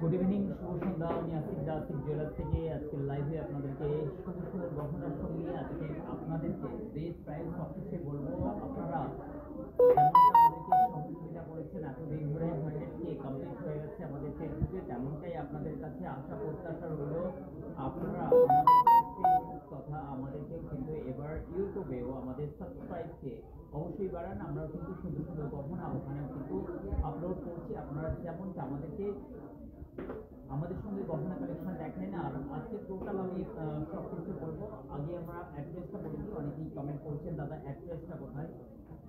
Good evening, শুভ সন্ধ্যা। আমি আসিফ দা, Asif jewellers থেকে আজকের লাইভে আপনাদেরকে সুন্দর সুন্দর গহনার সঙ্গে আজকে আপনাদেরকে বেস্ট প্রাইস সবকিছু বলবো। আপনারা যেমনটা আমাদেরকে সহযোগিতা করেছেন, এতদিন ধরে 100K কমপ্লিট হয়ে গেছে আমাদের ফেসবুকে, তেমনটাই আপনাদের কাছে আশা প্রত্যাশা রইল। আপনারা আমাদেরকে তথা আমাদেরকেও কিন্তু এবার ইউটিউবেও আমাদের সাবস্ক্রাইবকে অবশ্যই বাড়ান। আমরাও কিন্তু সুন্দর সুন্দর গহনা ওখানেও কিন্তু আপলোড করছি। আপনারা যেমনটা আমাদের সঙ্গে গহনা কালেকশন দেখেন। আর আজকে টোটাল আমি সব কিছু বলবো। আগে আমরা অ্যাড্রেসটা বলে দিই, অনেকেই কমেন্ট করছেন দাদা অ্যাড্রেসটা কোথায়।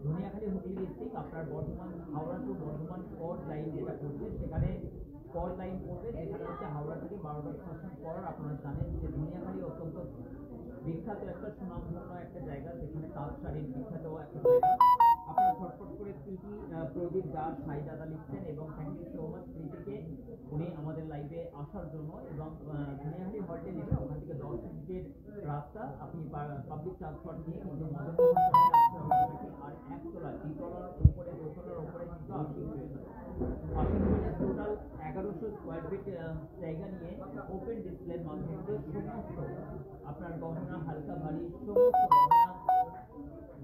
ধনিয়াখালী হুগলি ডিস্ট্রিক্ট, আপনার বর্ধমান হাওড়া টু বর্ধমান পর লাইন যেটা করছে সেখানে পর লাইন পড়বে, যেখানে হচ্ছে হাওড়া থেকে 12টা স্টেশন পর। আপনারা জানেন যে ধনিয়াখালী অত্যন্ত বিখ্যাত একটা সুনামধন্য একটা জায়গা, যেখানে তাঁত শাড়ির বিখ্যাত একটা জায়গা। আপনারা ঝটপট করে প্রীতি প্রদীপ দাস হাই দাদা লিখছেন এবং থ্যাংক ইউ সো মাচ প্রীতিকে, উনি আমাদের লাইভে আসার জন্য। এবং ধনিয়াখালী হল্টে নেবে, ওখান থেকে 10 মিনিটের রাস্তা। আপনি পাবলিক ট্রান্সপোর্ট নিয়ে কিন্তু মদনমোহন আসতে হবে। আর একতলা, দ্বিতলার উপরে, দোতলার উপরে কিন্তু আশিক টোটাল 1100 স্কোয়ার ফিট জায়গা নিয়ে ওপেন ডিসপ্লের মাধ্যমে সমস্ত আপনার গহনা, হালকা ভারী সমস্ত গহনা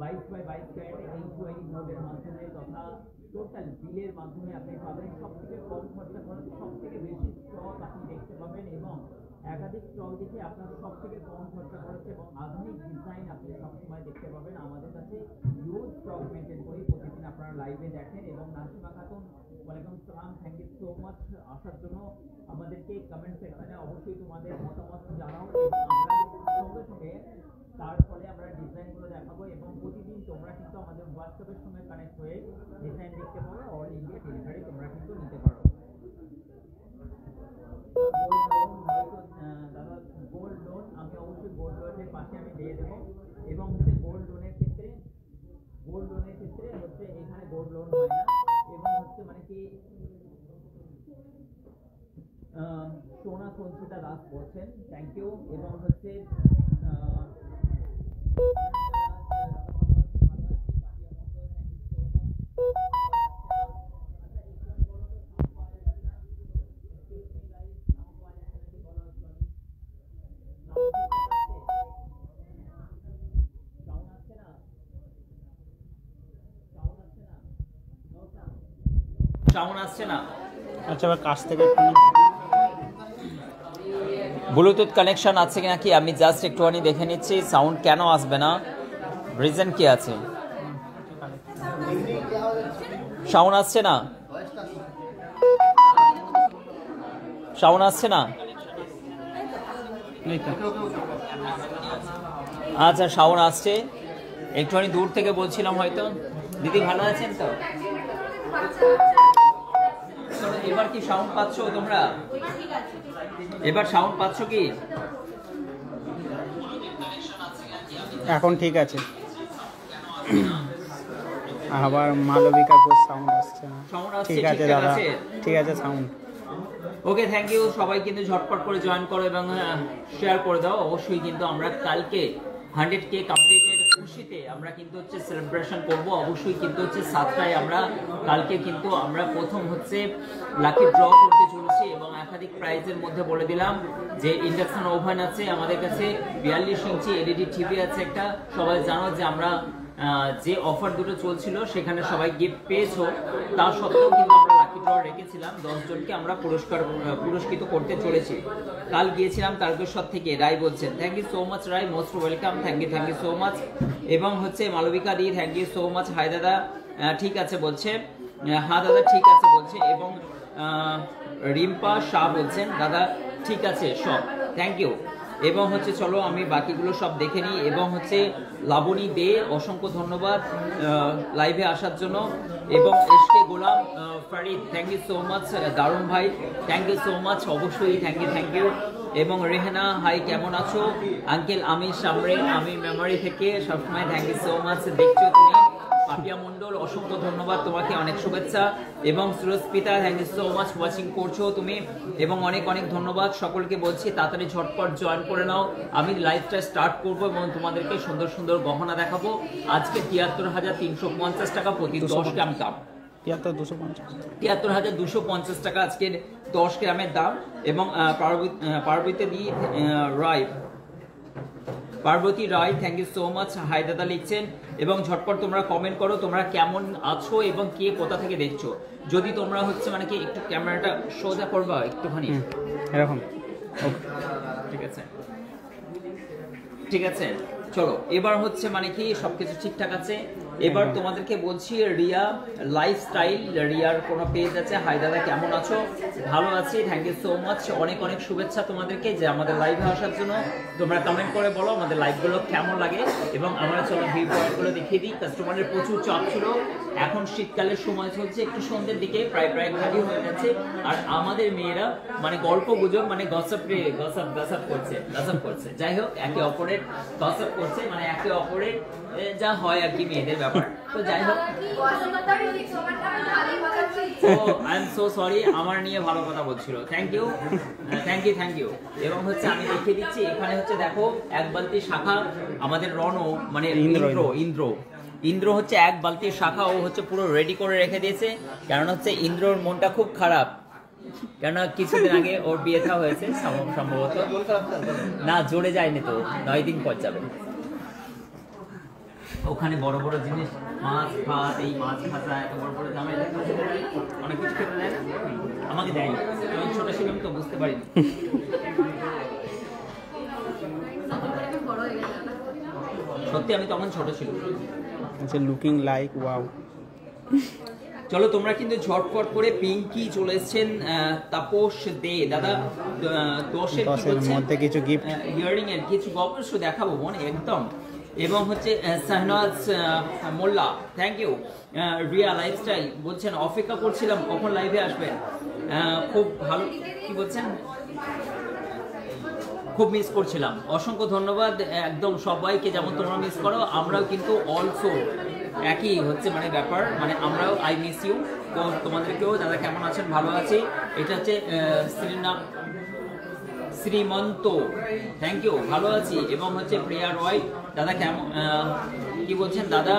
22x22 ক্যারেট HYD মোডের মাধ্যমে তথা টোটাল বিলের মাধ্যমে আপনি পাবেন। সব থেকে কম খরচা খরচ, সব থেকে বেশি স্টক আপনি দেখতে পাবেন এবং একাধিক স্টক দেখে আপনার সব থেকে কম খরচা খরচ এবং আধুনিক ডিজাইন আপনি সবসময় দেখতে পাবেন। আমাদের কাছে হিউজ স্টক মেনটেন করি, প্রতিদিন আপনারা লাইভে দেখেন। এবং নাসিমা খাতুন, ওয়ালাইকুম সালাম, থ্যাংক ইউ সো মাচ আসার জন্য। আমাদেরকে কমেন্ট সেকশনে অবশ্যই তোমাদের মতামত জানাও এবং আমরা সঙ্গে সঙ্গে তার ফলে আমরা ডিজাইনগুলো দেখাবো। এবং প্রতিদিন তোমরা কিন্তু আমাদের হোয়াটসঅ্যাপের সঙ্গে কানেক্ট হয়ে ডিজাইন দেখতে পারো। অল ইন্ডিয়া ডেলিভারি তোমরা কিন্তু নিতে পারো। দাদা গোল্ড লোন, আমি অবশ্যই গোল্ড লোনের পাশে আমি দিয়ে দেবো। এবং হচ্ছে গোল্ড লোনের ক্ষেত্রে হচ্ছে এখানে গোল্ড লোন হয় না। এবং হচ্ছে মানে কি সোনা সঞ্চিতা দাস বলছেন, থ্যাংক ইউ। এবং হচ্ছে সাউন্ড আসছে না। আচ্ছা, এবার কাছ থেকে ব্লুটুথ কানেকশন আছে কিনা কি আমি জাস্ট একটুখানি দেখে নিচ্ছি। সাউন্ড কেন আসবে না, রিজন কি আছে? সাউন্ড আসছে না, সাউন্ড আসছে না। আচ্ছা, সাউন্ড আসছে, একটুখানি দূর থেকে বলছিলাম হয়তো। দিদি ভালো আছেন তো? এবার কি সাউন্ড পাচ্ছ তোমরা? এবার সাউন্ড পাচ্ছ কি? এখন ঠিক আছে। আবার মালবিকা ঘোষ সাউন্ড আসছে না। ঠিক আছে দাদা, ঠিক আছে সাউন্ড ওকে, থ্যাংক ইউ। সবাই কিন্তু ঝটপট করে জয়েন করো এবং শেয়ার করে দাও। অবশ্যই কিন্তু আমরা কালকে 100K কমপ্লিটের খুশিতে আমরা কিন্তু হচ্ছে সেলিব্রেশন করব। অবশ্যই কিন্তু হচ্ছে 7টায় আমরা কালকে কিন্তু আমরা প্রথম হচ্ছে লাকি ড্র করতে চলেছি এবং একাধিক প্রাইজের মধ্যে বলে দিলাম যে ইন্ডাকশন ওভেন আছে আমাদের কাছে, 42 ইঞ্চি এলইডি টিভি আছে একটা। সবাই জানো যে আমরা যে অফার দুটো চলছিল সেখানে সবাই গিফট পেয়েছো, তা সত্ত্বেও কিন্তু আমরা লাকি ড্র রেখেছিলাম। 10 জনকে আমরা পুরস্কৃত করতে চলেছি। কাল গিয়েছিলাম তারকেশ্বর থেকে, রায় বলছেন thank you so much Roy, most welcome, thank you so much. এবং হচ্ছে Malabika di, thank you so much. Hi দাদা, ঠিক আছে বলছে, হ্যাঁ দাদা ঠিক আছে বলছে। এবং রিম্পা শাহ বলছেন দাদা ঠিক আছে সব। Thank you. এবং হচ্ছে চলো আমি বাকিগুলো সব দেখে নিই। এবং হচ্ছে লাবণী দে, অসংখ্য ধন্যবাদ লাইভে আসার জন্য। এবং SK Golam Farid, thank you so much দারুণ ভাই, থ্যাংক ইউ সো মাচ, অবশ্যই থ্যাংক ইউ। এবং রেহানা, হাই কেমন আছো? আঙ্কেল আমি সামরে, আমি মেমোরি থেকে সবসময়, থ্যাংক ইউ সো মাচ। দেখছো তুমি পাপিয়া মন্ডল, অসংখ্য ধন্যবাদ তোমাকে, অনেক শুভেচ্ছা। এবং Suraspita, thank you so much, watching করছো তুমি। এবং অনেক ধন্যবাদ সকলকে বলছি তাড়াতাড়ি ঝটপট জয়েন করে নাও। আমি লাইভটা স্টার্ট করবো এবং তোমাদেরকে সুন্দর সুন্দর গহনা দেখাবো। আজকে ৭৩,৩৫০ টাকা প্রতি 10 গ্রাম দাম। ৭৩,২৫০ টাকা আজকের 10 গ্রামের দাম। এবং Parvati Roy, thank you so much, hi দাদা লিখছেন। এবং ঝটপট তোমরা কমেন্ট করো তোমরা কেমন আছো এবং কে কোথা থেকে দেখছো। যদি তোমরা হচ্ছে মানে কি একটু ক্যামেরাটা সোজা করবা একটুখানি এরকম, ঠিক আছে। চলো এবার হচ্ছে মানে কি সবকিছু ঠিকঠাক আছে। এবার তোমাদেরকে বলছি রিয়া লাইফস্টাইল, রিয়ার কোনো পেজ আছে। হাই দাদা কেমন আছো? ভালো আছি, থ্যাংক ইউ সো মাচ, অনেক শুভেচ্ছা তোমাদেরকে যে আমাদের লাইভে আসার জন্য। তোমরা কমেন্ট করে বলো আমাদের লাইভগুলো কেমন লাগে। এবং আমরা চলো ভিউ পয়েন্টগুলো দেখিয়ে দিই। কাস্টমারের প্রচুর চাপ ছিল, এখন শীতকালের সময় চলছে, একটু সন্ধ্যের দিকে প্রায় খালি হয়ে যাচ্ছে। আর আমাদের মেয়েরা মানে গল্প গুজব মানে গসপ করছে, যাই হোক একে অপরের গসপ করছে, মানে একে অপরের যা হয় আর কি মেয়েদের ব্যাপার। তো যাই হোক, আই এম সো সরি, আমার নিয়ে ভালো কথা বলছিল। Thank you. এবং হচ্ছে আমি দেখিয়ে দিচ্ছি, এখানে হচ্ছে দেখো এক বালতি শাখা আমাদের রণও মানে ইন্দ্র হচ্ছে এক বালতির শাখা ও হচ্ছে পুরো রেডি করে রেখে দিয়েছে। কারণ হচ্ছে ইন্দ্রর মনটা খুব খারাপ, কেন কিছুদিন আগে ওর বিয়ে থা হয়েছে সম্ভবত, না জোরে যায়নি তো, 9 দিন পর যাবে। ওখানে বড় জিনিস, মাছ ভাত, এই মাছ ভাজা এত বড় দামে অনেক কিছু খেতে দেয় না, আমাকে দেয়। আমি ছোট ছিলাম তো বুঝতে পারিনি। সত্যি আমি তখন ছোট ছিলাম। Looking like wow. চলো তোমরা কিন্তু ঝটপট করে পিঙ্কি চলে এসেছেন, তাপস দে দাদা 10-এর মধ্যে কিছু গিফট, ইয়ারিং এর কিছু অবশ্যই দেখাবো মনে একদম। এবং হচ্ছে শাহনাজ মোল্লা, থ্যাংক ইউ। রিয়া লাইফস্টাইল বলছেন অপেক্ষা করছিলাম কখন লাইভে আসবেন, খুব ভালো, কি বলছেন, খুব মিস করছিলাম। অসংখ্য ধন্যবাদ একদম সবাইকে, যেমন তোমরা মিস করো আমরাও কিন্তু অলসো একই হচ্ছে মানে ব্যাপার, মানে আমরাও আই মিস ইউ। তো তোমাদেরকেও দাদা কেমন আছেন? ভালো আছি। এটা হচ্ছে শ্রীমন্ত, থ্যাংক ইউ, ভালো আছি। এবং হচ্ছে প্রিয়া রয়, দাদা কেমন, কি বলছেন দাদা?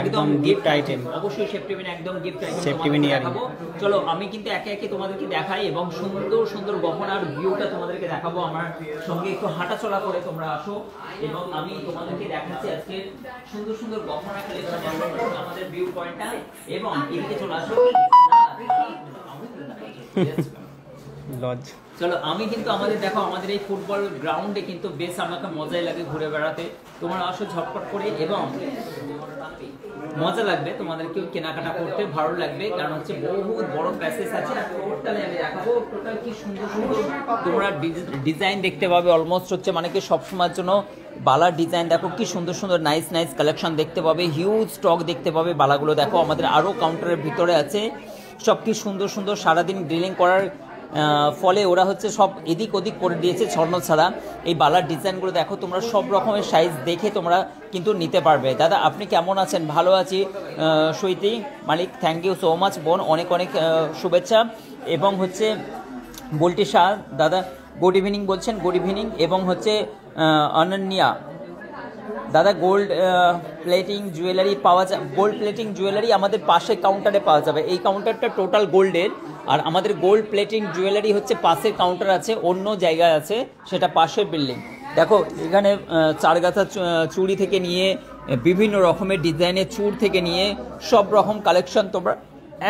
একদম গিফট আইটেম, অবশ্যই সেফটিপিন, একদম গিফট আইটেম দেখাবো। চলো আমি কিন্তু একে একে তোমাদেরকে দেখাই এবং সুন্দর গহনার ভিউটা তোমাদেরকে দেখাবো। আমার সঙ্গে একটু হাঁটাচলা করে তোমরা আসো এবং আমি তোমাদেরকে দেখাচ্ছি আজকে সুন্দর গহনা কালেকশন, আমাদের ভিউ পয়েন্টটা। এবং এদিকে চলে আসো, লজ। চলো আমি কিন্তু আমাদের দেখো আমাদের এই ফুটবল গ্রাউন্ডে কিন্তু বেশ আমাকে মজাই লাগে ঘুরে বেড়াতে। তোমরা আসো ঝটপট করে এবং মজা লাগবে, তোমাদেরকেও কেনাকাটা করতে ভালো লাগবে। কারণ হচ্ছে বহুত বড় প্যাসেজ আছে, টোটালি আমি দেখাবো টোটাল কি সুন্দর তোমরা ডিজাইন দেখতে পাবে। অলমোস্ট হচ্ছে মানে কি সবসময়ের জন্য বালার ডিজাইন দেখো কি সুন্দর নাইস কালেকশন দেখতে পাবে, হিউজ স্টক দেখতে পাবে। বালাগুলো দেখো আমাদের আরও কাউন্টারের ভিতরে আছে, সব কি সুন্দর সারাদিন ড্রিলিং করার ফলে ওরা হচ্ছে সব এদিক ওদিক করে দিয়েছে ছড়ানো ছাড়া। এই বালার ডিজাইনগুলো দেখো তোমরা, সব রকমের সাইজ দেখে তোমরা কিন্তু নিতে পারবে। দাদা আপনি কেমন আছেন? ভালো আছি সৈতি মালিক, থ্যাংক ইউ সো মাচ বোন, অনেক শুভেচ্ছা। এবং হচ্ছে বল্টি শাহ দাদা গুড ইভিনিং বলছেন, গুড ইভিনিং। এবং হচ্ছে অনন্যা দাদা গোল্ড প্লেটিং জুয়েলারি পাওয়া যায়, গোল্ড প্লেটিং জুয়েলারি আমাদের পাশের কাউন্টারে পাওয়া যাবে। এই কাউন্টারটা টোটাল গোল্ডের, আর আমাদের গোল্ড প্লেটিং জুয়েলারি হচ্ছে পাশের কাউন্টার আছে, অন্য জায়গায় আছে, সেটা পাশের বিল্ডিং। দেখো এখানে চারগাছা চুড়ি থেকে নিয়ে বিভিন্ন রকমের ডিজাইনের চুড় থেকে নিয়ে সব রকম কালেকশন তোমরা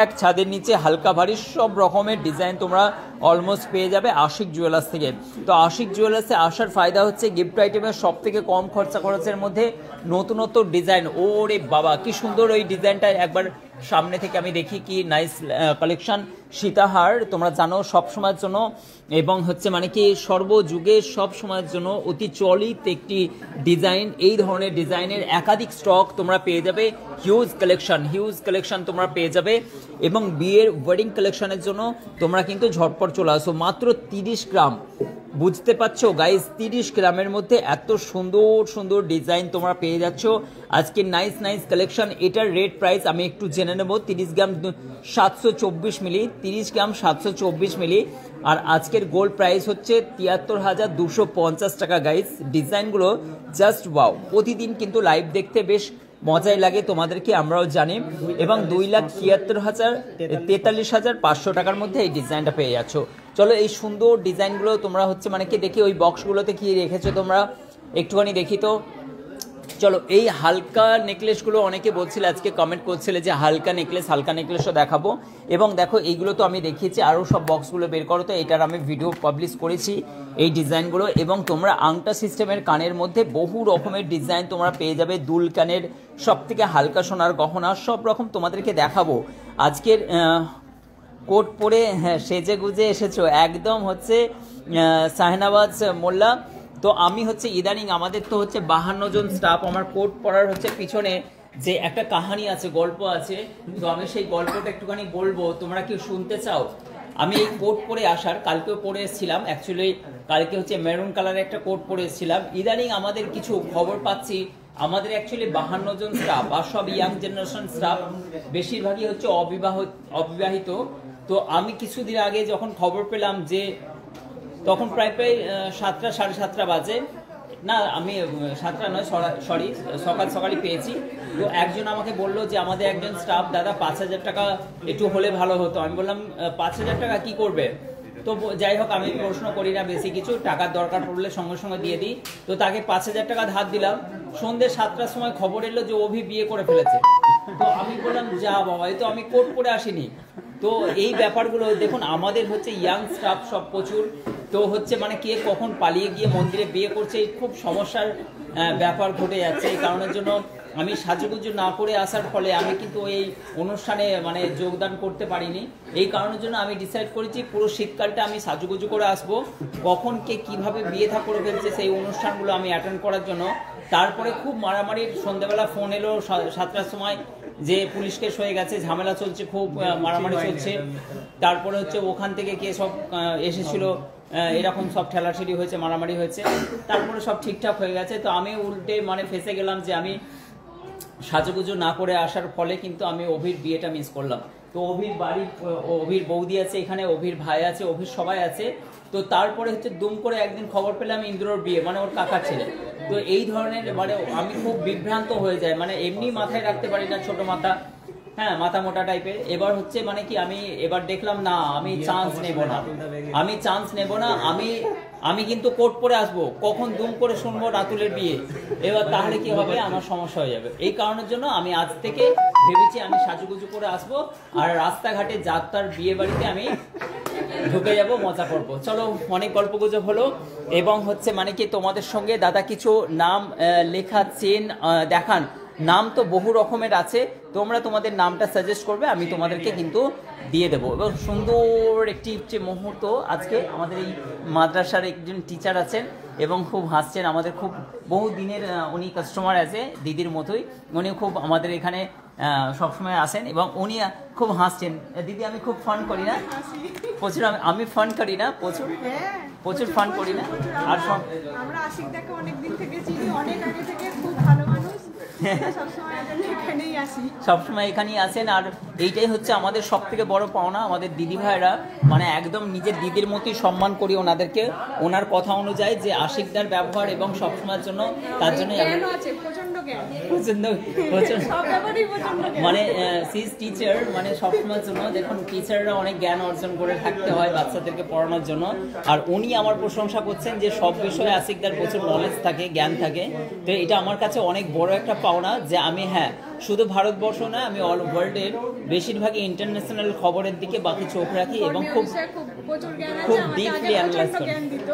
এক ছাদের নিচে হালকা ভারী সব রকমের ডিজাইন তোমরা অলমোস্ট পেয়ে যাবে আশিক জুয়েলার্স থেকে। তো আশিক জুয়েলার্সে আসার ফায়দা হচ্ছে গিফট আইটেমের সব থেকে কম খরচের মধ্যে নতুনত্ব ডিজাইন। ওরে বাবা কি সুন্দর ওই ডিজাইনটা, একবার সামনে থেকে আমি দেখি কি নাইস কালেকশন। সীতাহার তোমরা জানো সব সময়ের জন্য এবং হচ্ছে মানে কি সর্বযুগে সব সময়ের জন্য অতি চলিত একটি ডিজাইন। এই ধরনের ডিজাইনের একাধিক স্টক তোমরা পেয়ে যাবে, হিউজ কালেকশন তোমরা পেয়ে যাবে। এবং বিয়ের ওয়েডিং কালেকশনের জন্য তোমরা কিন্তু ঝটপট চলে আসো। মাত্র 30 গ্রাম, বুঝতে পারছো গাইস, 30 গ্রামের মধ্যে এত সুন্দর ডিজাইন তোমরা পেয়ে যাচ্ছ। আজকে নাইস কালেকশন। এটার রেট প্রাইস আমি একটু জেনে নেব। 30 গ্রাম 724 মিলি, 30 গ্রাম 724 মিলি। আর আজকের গোল্ড প্রাইস হচ্ছে 73,250 টাকা গাইস। ডিজাইনগুলো জাস্ট ওয়াও। প্রতিদিন কিন্তু লাইভ দেখতে বেশ মজাই লাগে তোমাদেরকে, আমরাও জানি। এবং 2,73,500 টাকার মধ্যে এই ডিজাইনটা পেয়ে যাচ্ছ। চলো এই সুন্দর ডিজাইনগুলো তোমরা হচ্ছে মানে কি দেখি ওই বক্সগুলোতে কি রেখেছো তোমরা একটুখানি দেখি তো। চলো এই হালকা নেকলেসগুলো অনেকে বলছিল, আজকে কমেন্ট করছিলে যে হালকা নেকলেসও দেখাবো। এবং দেখো এইগুলো তো আমি দেখিয়েছি, আরও সব বক্সগুলো বের করো। তো এটার আমি ভিডিও পাবলিশ করেছি এই ডিজাইনগুলো। এবং তোমরা আংটা সিস্টেমের কানের মধ্যে বহু রকমের ডিজাইন তোমরা পেয়ে যাবে। দুল কানের সব থেকে হালকা সোনার গহনা সব রকম তোমাদেরকে দেখাবো। আজকের কোট পরে হ্যাঁ সেজে গুজে এসেছো, একদম হচ্ছে শাহনাবাজ মোল্লা। তো আমি হচ্ছে ইদানিং আমাদের তো হচ্ছে 52 জন স্টাফ, আমার কোট পরার হচ্ছে পিছনে যে একটা কাহানি আছে, গল্প আছে। তো আমি সেই গল্পটা একটুখানি বলবো, তোমরা কি শুনতে চাও? আমি এই কোট পরে আসার, কালকেও পরে এসেছিলাম, অ্যাকচুয়ালি কালকে হচ্ছে মেরুন কালারের একটা কোট পরে এসেছিলাম। ইদানিং আমাদের কিছু খবর পাচ্ছি, আমাদের অ্যাকচুয়ালি 52 জন স্টাফ আর সব ইয়াং জেনারেশন স্টাফ, বেশিরভাগই হচ্ছে অবিবাহিত। তো আমি কিছুদিন আগে যখন খবর পেলাম যে তখন প্রায় 7টা 7:30 বাজে, না আমি 7টা নয় সরি সকালই পেয়েছি। তো একজন আমাকে বললো যে আমাদের একজন স্টাফ দাদা 5,000 টাকা একটু হলে ভালো হতো। আমি বললাম 5,000 টাকা কি করবে? তো যাই হোক আমি প্রশ্ন করি না বেশি কিছু, টাকার দরকার পড়লে সঙ্গে দিয়ে দিই। তো তাকে 5,000 টাকা ধার দিলাম। সন্ধ্যে 7টার সময় খবর এলো যে অভি বিয়ে করে ফেলেছে। তো আমি বললাম যা বাবা, এই তো আমি কোট পরে আসিনি। তো এই ব্যাপারগুলো দেখুন, আমাদের হচ্ছে ইয়াং স্টাফ সব প্রচুর। তো হচ্ছে মানে কে কখন পালিয়ে গিয়ে মন্দিরে বিয়ে করছে, খুব সমস্যার ব্যাপার ঘটে যাচ্ছে। এই কারণের জন্য আমি সাজুগুজু না করে আসার ফলে আমি কিন্তু এই অনুষ্ঠানে মানে যোগদান করতে পারিনি। এই কারণের জন্য আমি ডিসাইড করেছি পুরো শীতকালটা আমি সাজুগুজু করে আসবো। কখন কে কিভাবে বিয়ে থা করে ফেলছে সেই অনুষ্ঠানগুলো আমি অ্যাটেন্ড করার জন্য। তারপরে খুব মারামারির সন্ধ্যাবেলা ফোন এলো 7টার সময় যে পুলিশ কেস হয়ে গেছে, ঝামেলা চলছে, খুব মারামারি চলছে। তারপরে হচ্ছে ওখান থেকে কে সব এসেছিল, এরকম সব ঠেলাঠেলি হয়েছে, মারামারি হয়েছে। তারপরে সব ঠিকঠাক হয়ে গেছে। তো আমি উল্টে মানে ফেসে গেলাম যে আমি সাজুগুজু না করে আসার ফলে কিন্তু আমি অভির বিয়েটা মিস করলাম। তো অভির বাড়ি, অভির বৌদি আছে এখানে, অভির ভাই আছে, অভির সবাই আছে। তো তারপরে হচ্ছে দুম করে একদিন খবর পেলাম ইন্দ্রর বিয়ে, মানে ওর কাকার ছেলে। তো এই ধরনের মানে আমি খুব বিভ্রান্ত হয়ে যাই, মানে এমনি মাথায় রাখতে পারি না, ছোট মাথা, হ্যাঁ মাথা মোটা টাইপের। এবার হচ্ছে মানে কি আমি এবার দেখলাম না আমি চান্স নেব না, আমি কিন্তু কোট পরে আসবো, কখন দুম করে শুনবো রাতুলের বিয়ে, এবার তাহলে কি হবে, আমার সমস্যা হয়ে যাবে। এই কারণের জন্য আমি আজ থেকে ভেবেছি আমি সাজুগুজু করে আসবো, আর রাস্তাঘাটে যাত্রার বিয়ে বাড়িতে আমি ঢুকে যাব, মজা করবো। চলো অনেক গল্পগুজব হলো। এবং হচ্ছে মানে কি তোমাদের সঙ্গে দাদা কিছু নাম লেখা চেন দেখান। নাম তো বহু রকমের আছে, তোমরা তোমাদের নামটা সাজেস্ট করবে, আমি তোমাদেরকে কিন্তু দিয়ে দেবো। এবং সুন্দর একটি মুহূর্ত আজকে আমাদের এই মাদ্রাসার একজন টিচার আছেন এবং খুব হাসছেন, আমাদের খুব বহু দিনের উনি কাস্টমার আছে, দিদির মতোই উনি খুব আমাদের এখানে সবসময় আসেন এবং উনি খুব হাসছেন। দিদি আমি খুব ফান করি না প্রচুর, আমি ফান করি না প্রচুর ফান করি না। আর আমরা আশিক দাকে অনেক দিন থেকে চিনি, অনেক আগে থেকে, খুব ভালো মানুষ, সবসময় এখানেই আসেন। আর এইটাই হচ্ছে আমাদের সব থেকে বড় পাওনা, আমাদের দিদি ভাইরা মানে একদম নিজের দিদির মতোই সম্মান করি ওনাদেরকে, ওনার কথা অনুযায়ী যে আশিকদার ব্যবহার এবং সবসময়ের জন্য তার জন্য মানে সিজ টিচার, মানে সবসময়ের জন্য দেখুন টিচাররা অনেক জ্ঞান অর্জন করে থাকতে হয় বাচ্চাদেরকে পড়ানোর জন্য। আর উনি আমার প্রশংসা করছেন যে সব বিষয়ে আশিকদার প্রচুর নলেজ থাকে, জ্ঞান থাকে। তো এটা আমার কাছে অনেক বড় একটা পাওনা যে আমি শুধু ভারতবর্ষ না, আমি অল ওয়ার্ল্ডের বেশিরভাগই ইন্টারন্যাশনাল খবরের দিকে বাকি চোখ রাখি এবং খুব প্রচুর জ্ঞান খুব আছে, আমাকে deeply আগে analyze প্রচন্ড করে। জ্ঞান দিত।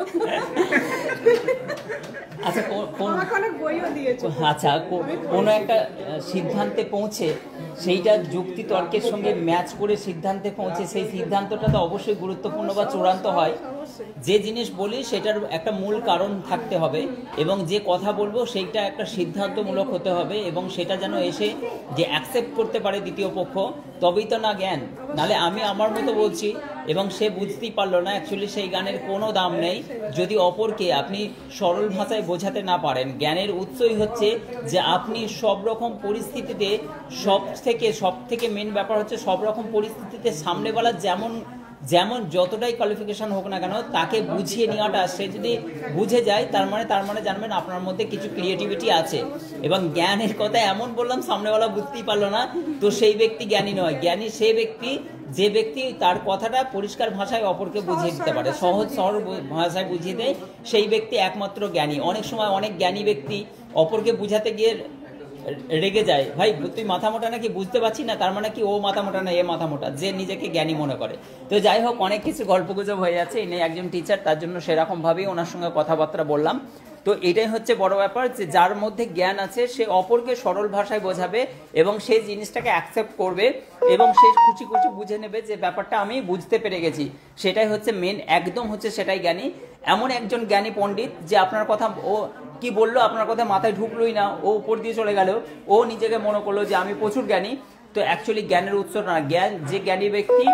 আচ্ছা কোন আমাকে অনেক বইও দিয়েছে। আচ্ছা কোনো একটা সিদ্ধান্তে পৌঁছে সেইটা যুক্তি তর্কের সঙ্গে ম্যাচ করে সিদ্ধান্তে পৌঁছে সেই সিদ্ধান্তটা তো অবশ্যই গুরুত্বপূর্ণ বা চূড়ান্ত হয়। যে জিনিস বলি সেটার একটা মূল কারণ থাকতে হবে এবং যে কথা বলবো সেইটা একটা সিদ্ধান্তমূলক হতে হবে এবং সেটা যেন এসে যে অ্যাকসেপ্ট করতে পারে দ্বিতীয় পক্ষ, তবেই তো না জ্ঞান। নাহলে আমি আমার মতো বলছি এবং সে বুঝতেই পারলো না, অ্যাকচুয়ালি সেই গানের কোনো দাম নেই যদি অপরকে আপনি সরল ভাষায় বোঝাতে না পারেন। জ্ঞানের উৎসই হচ্ছে যে আপনি সব রকম পরিস্থিতিতে সব থেকে মেন ব্যাপার হচ্ছে সব রকম পরিস্থিতিতে সামনেবেলা যেমন যতটাই কোয়ালিফিকেশন হোক না কেন তাকে বুঝিয়ে নেওয়াটা, সে যদি বুঝে যায় তার মানে জানবেন আপনার মধ্যে কিছু ক্রিয়েটিভিটি আছে। এবং জ্ঞানের কথা এমন বললাম সামনেওয়ালা বুঝতেই পারলো না, তো সেই ব্যক্তি জ্ঞানী নয়। জ্ঞানী সেই ব্যক্তি যে ব্যক্তি তার কথাটা পরিষ্কার ভাষায় অপরকে বুঝিয়ে দিতে পারে, সহজ সরল ভাষায় বুঝিয়ে দেয়, সেই ব্যক্তি একমাত্র জ্ঞানী। অনেক সময় অনেক জ্ঞানী ব্যক্তি অপরকে বুঝাতে গিয়ে রেগে যায়, ভাই তুই মাথা মোটা নাকি, বুঝতে পারছি না, তার মানে কি ও মাথা মোটা না এ মাথা মোটা, যে নিজেকে জ্ঞানী মনে করে। তো যাই হোক, অনেক কিছু গল্পগুজব হয়ে যাচ্ছে। ইনি একজন টিচার, তার জন্য সেরকমভাবেই ওনার সঙ্গে কথাবার্তা বললাম। তো এটাই হচ্ছে বড় ব্যাপার, যে যার মধ্যে জ্ঞান আছে সে অপরকে সরল ভাষায় বোঝাবে এবং সেই জিনিসটাকে অ্যাকসেপ্ট করবে এবং সে খুশি বুঝে নেবে যে ব্যাপারটা আমি বুঝতে পেরে গেছি। সেটাই হচ্ছে মেন, একদম হচ্ছে সেটাই জ্ঞানী। এমন একজন জ্ঞানী পণ্ডিত যে আপনার কথা ও কি বললো আপনার কথা মাথায় ঢুকলোই না, ও উপর দিয়ে চলে গেল, ও নিজেকে মনে করলো যে আমি প্রচুর জ্ঞানী। তো অ্যাকচুয়ালি জ্ঞানের উৎস না, জ্ঞান যে জ্ঞানী ব্যক্তি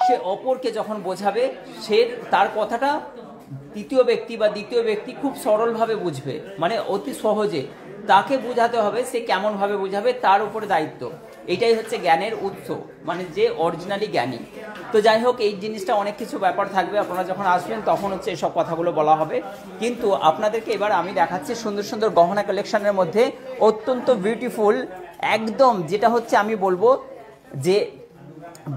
সে অপরকে যখন বোঝাবে সে তার কথাটা তৃতীয় ব্যক্তি খুব সরলভাবে বুঝবে, মানে অতি সহজে। তাকে বোঝাতে হবে, সে কেমনভাবে বোঝাবে তার উপরে দায়িত্ব। এটাই হচ্ছে জ্ঞানের উৎস, মানে যে অরিজিনালি জ্ঞানী। তো যাই হোক, এই জিনিসটা অনেক কিছু ব্যাপার থাকবে, আপনারা যখন আসবেন তখন হচ্ছে এসব কথাগুলো বলা হবে। কিন্তু আপনাদেরকে এবার আমি দেখাচ্ছি সুন্দর সুন্দর গহনা কালেকশনের মধ্যে অত্যন্ত বিউটিফুল, একদম যেটা হচ্ছে আমি বলবো যে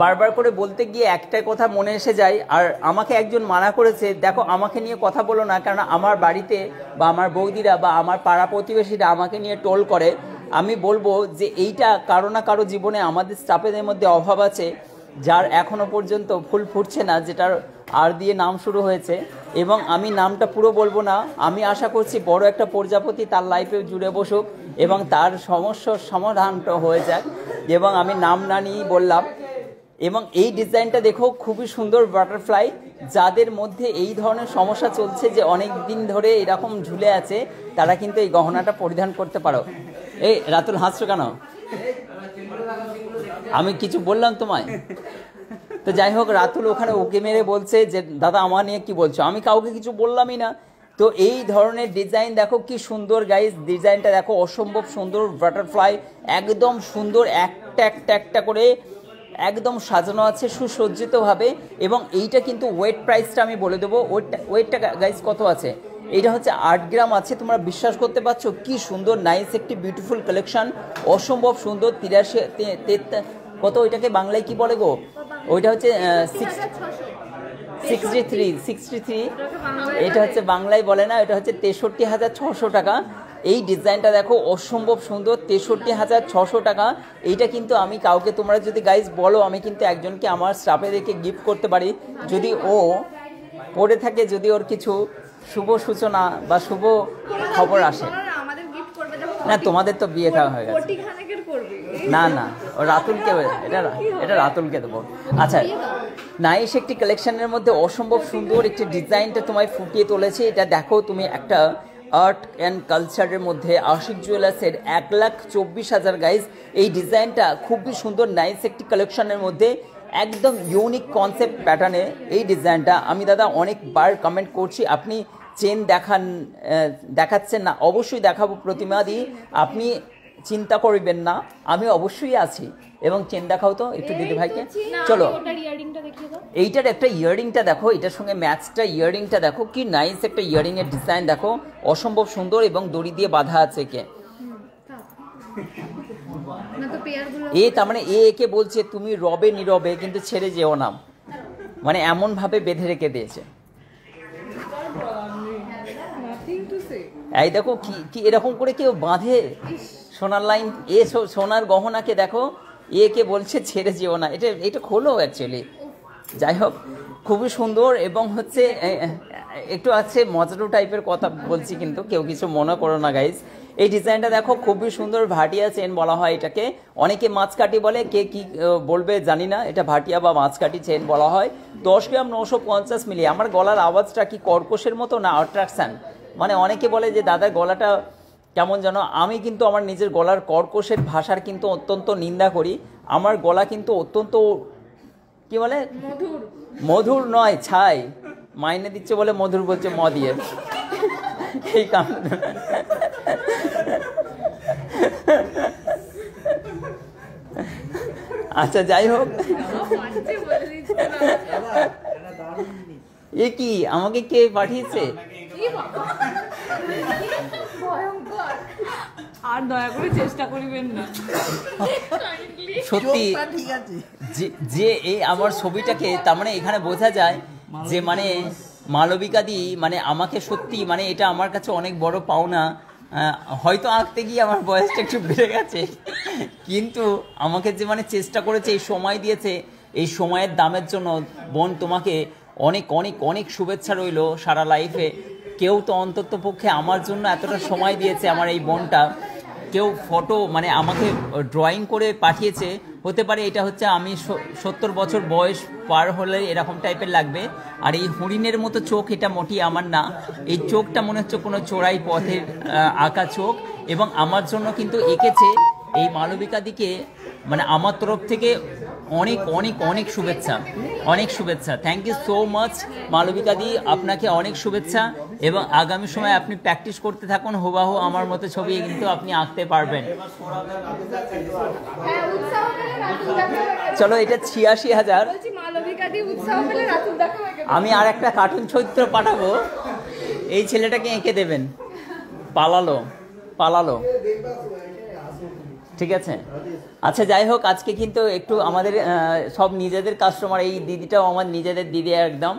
বারবার করে বলতে গিয়ে একটাই কথা মনে এসে যায়। আর আমাকে একজন মানা করেছে, দেখো আমাকে নিয়ে কথা বলো না, কারণ আমার বাড়িতে বা আমার বৌদিরা বা আমার পাড়া প্রতিবেশীরা আমাকে নিয়ে টোল করে। আমি বলবো যে এইটা কারো না কারো জীবনে আমাদের স্টাফেদের মধ্যে অভাব আছে, যার এখনো পর্যন্ত ফুল ফুটছে না, যেটার আর দিয়ে নাম শুরু হয়েছে। এবং আমি নামটা পুরো বলবো না, আমি আশা করছি বড় একটা প্রজাপতি তার লাইফে জুড়ে বসুক এবং তার সমস্যার সমাধানটা হয়ে যাক, এবং আমি নাম না নিয়েই বললাম। এবং এই ডিজাইনটা দেখো, খুবই সুন্দর বাটারফ্লাই। যাদের মধ্যে এই ধরনের সমস্যা চলছে যে অনেক দিন ধরে এরকম ঝুলে আছে, তারা কিন্তু এই গহনাটা পরিধান করতে পারো। এই রাতুল হাসছো কেন? আমি কিছু বললাম তোমায়? তো যাই হোক, রাতুল ওখানে ওকে মেরে বলছে যে দাদা আমার নিয়ে কি বলছো, আমি কাউকে কিছু বললামই না। তো এই ধরনের ডিজাইন দেখো কি সুন্দর গাইস, ডিজাইনটা দেখো অসম্ভব সুন্দর, বাটারফ্লাই একদম সুন্দর, একটা করে একদম সাজানো আছে সুসজ্জিতভাবে। এবং এইটা কিন্তু ওয়েট প্রাইসটা আমি বলে দেবো, ওয়েটটা গাইস কত আছে। এইটা হচ্ছে 8 গ্রাম আছে। তোমরা বিশ্বাস করতে পারছো কি সুন্দর নাইস একটি বিউটিফুল কালেকশন, অসম্ভব সুন্দর। 83 কত, ওইটাকে বাংলায় কি বলে গো? ওইটা হচ্ছে 63। এটা হচ্ছে বাংলায় বলে না, এটা হচ্ছে 63,600 টাকা। এই ডিজাইনটা দেখো অসম্ভব সুন্দর, 63,600 টাকা। এইটা কিন্তু আমি কাউকে, তোমরা যদি গাইজ বলো, আমি কিন্তু একজনকে আমার স্টাফেদেরকে গিফট করতে পারি যদি ও পড়ে থাকে, যদি ওর কিছু শুভ সূচনা বা শুভ খবর আসে। না তোমাদের তো বিয়ে খাওয়া হয়ে গেছে। না ও রাতুলকে, এটা রাতুলকে দেবো। আচ্ছা, নাইস একটি কালেকশনের মধ্যে অসম্ভব সুন্দর একটি ডিজাইনটা তোমায় ফুটিয়ে তুলেছে। এটা দেখো তুমি, একটা আর্ট অ্যান্ড কালচারের মধ্যে আশিক জুয়েলার্সের 1,24,000 গাইজ। এই ডিজাইনটা খুবই সুন্দর, নাইস একটি কালেকশনের মধ্যে একদম ইউনিক কনসেপ্ট প্যাটার্নে এই ডিজাইনটা। আমি দাদা অনেকবার কমেন্ট করছি, আপনি চেন দেখাচ্ছেন না। অবশ্যই দেখাবো প্রতিমাদি, আপনি চিন্তা করবেন না, আমি অবশ্যই আছি। এবং চেন দেখাও তো একটু দিদি ভাইকে। চলো, এইটার একটা ইয়াররিংটা দেখো, এটার সঙ্গে ম্যাচটা ইয়াররিংটা দেখো, কি নাইস একটা ইয়াররিং এর ডিজাইন দেখো, অসম্ভব সুন্দর এবং দড়ি দিয়ে বাঁধা আছে। কে এ? তার মানে একে বলছে তুমি রবে নীরবে কিন্তু ছেড়ে যেও না, মানে এমন ভাবে বেঁধে রেখে দিয়েছে। এই দেখো কি এরকম করে কেউ বাঁধে সোনার লাইন, সোনার গহনাকে দেখো, একে বলছে ছেড়ে যেও না। এটা খোলো অ্যাকচুয়ালি, যাই হোক খুবই সুন্দর এবং হচ্ছে একটু আছে মজারু টাইপের কথা বলছি, কিন্তু কেউ কিছু মনে করো না গাইজ। এই ডিজাইনটা দেখো খুবই সুন্দর, ভাটিয়া চেন বলা হয় এটাকে, অনেকে মাছকাঠি বলে, কে কি বলবে জানি না, এটা ভাটিয়া বা মাছকাঠি চেন বলা হয়। 10 গ্রাম 950 মিলি। আমার গলার আওয়াজটা কি কর্কশের মতো না অ্যাট্রাকশান? মানে অনেকে বলে যে দাদার গলাটা কেমন যেন, আমি কিন্তু আমার নিজের গলার কর্কশের ভাষার কিন্তু অত্যন্ত নিন্দা করি। আমার গলা কিন্তু অত্যন্ত কি বলে মধুর নয়, ছাই মাইনে দিচ্ছে বলে মধুর বলছে ম দিয়ে, এই কারণ। আচ্ছা যাই হোক, এ কি আমাকে কে পাঠিয়েছে? আর দয়া করে চেষ্টা করিবেন না, সত্যি যে এই আমার ছবিটাকে, তার মানে এখানে বোঝা যায় যে মানে মালবিকা দি মানে আমাকে সত্যি মানে এটা আমার কাছে অনেক বড় পাওনা। হয়তো আঁকতে গিয়ে আমার বয়সটা একটু বেড়ে গেছে, কিন্তু আমাকে যে মানে চেষ্টা করেছে, এই সময় দিয়েছে, এই সময়ের দামের জন্য বোন তোমাকে অনেক অনেক অনেক শুভেচ্ছা রইল সারা লাইফে। কেউ তো অন্তত পক্ষে আমার জন্য এতটা সময় দিয়েছে, আমার এই বোনটা। কেউ ফটো মানে আমাকে ড্রয়িং করে পাঠিয়েছে, হতে পারে এটা হচ্ছে আমি 70 বছর বয়স পার হলে এরকম টাইপের লাগবে। আর এই হরিণের মতো চোখ এটা মোটেই আমার না, এই চোখটা মনে হচ্ছে কোনো চোরাই পথের আঁকা চোখ, এবং আমার জন্য কিন্তু এঁকেছে এই মালবিকা দিকে। মানে আমার তরফ থেকে অনেক অনেক অনেক শুভেচ্ছা, অনেক শুভেচ্ছা। Thank you so much Malabika di, আপনাকে অনেক শুভেচ্ছা, এবং আগামী সময় আপনি প্র্যাকটিস করতে থাকুন, হুবাহু আমার মতো ছবি কিন্তু আপনি আঁকতে পারবেন। চলো, এটা 86,000। আমি আর একটা কার্টুন চরিত্র পাঠাবো, এই ছেলেটাকে এঁকে দেবেন। পালালো পালালো, ঠিক আছে। আচ্ছা যাই হোক, আজকে কিন্তু একটু আমাদের সব নিজেদের কাস্টমার, এই দিদিটাও আমার নিজেদের দিদি, একদম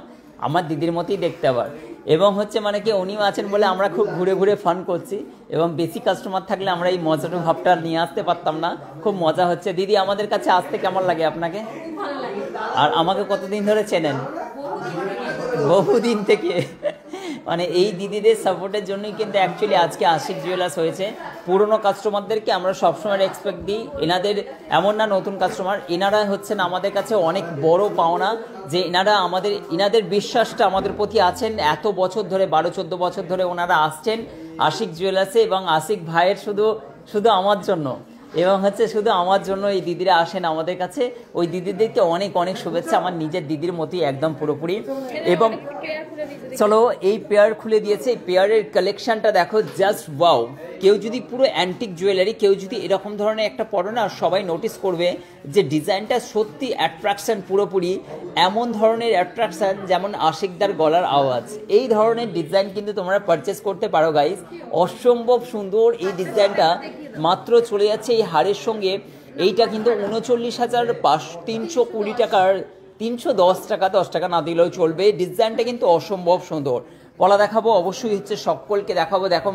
আমার দিদির মতোই দেখতে আবার। এবং হচ্ছে মানে কি উনিও আছেন বলে আমরা খুব ঘুরে ঘুরে ফান করছি, এবং বেশি কাস্টমার থাকলে আমরা এই মজার ভাবটা নিয়ে আসতে পারতাম না। খুব মজা হচ্ছে। দিদি আমাদের কাছে আসতে কেমন লাগে আপনাকে? আর আমাকে কতদিন ধরে চেনেন? বহুদিন থেকে। মানে এই দিদিদের সাপোর্টের জন্যই কিন্তু অ্যাকচুয়ালি আজকে আশিক জুয়েলার্স হয়েছে। পুরনো কাস্টমারদেরকে আমরা সবসময় রেসপেক্ট দিই, এনাদের এমন না নতুন কাস্টমার, এনারা হচ্ছেন আমাদের কাছে অনেক বড় পাওনা, যে এনারা এনাদের বিশ্বাসটা আমাদের প্রতি আছেন। এত বছর ধরে 12-14 বছর ধরে ওনারা আসছেন আশিক জুয়েলার্সে, এবং আশিক ভাইয়ের শুধু আমার জন্য, এবং হচ্ছে শুধু আমার জন্য এই দিদিরা আসেন আমাদের কাছে। ওই দিদিদেরকে অনেক অনেক শুভেচ্ছা, আমার নিজের দিদির মতোই একদম পুরোপুরি। এবং চলো, এই পেয়ার খুলে দিয়েছে, এই পেয়ারের কালেকশনটা দেখো, জাস্ট ওয়াও। কেউ যদি পুরো অ্যান্টিক জুয়েলারি, কেউ যদি এরকম ধরনের একটা পড়ো না, সবাই নোটিস করবে যে ডিজাইনটা সত্যি অ্যাট্রাকশন, পুরোপুরি এমন ধরনের অ্যাট্রাকশন যেমন আশিকদার গলার আওয়াজ। এই ধরনের ডিজাইন কিন্তু তোমরা পারচেস করতে পারো গাইজ, অসম্ভব সুন্দর এই ডিজাইনটা। মাত্র চলে যাচ্ছে এই হারের সঙ্গে, এইটা কিন্তু 39,320 টাকার, 310 টাকা, 10 টাকা না দিলেও চলবে। ডিজাইনটা কিন্তু অসম্ভব সুন্দর। পলা দেখাবো অবশ্যই, হচ্ছে সকলকে দেখাবো, দেখো,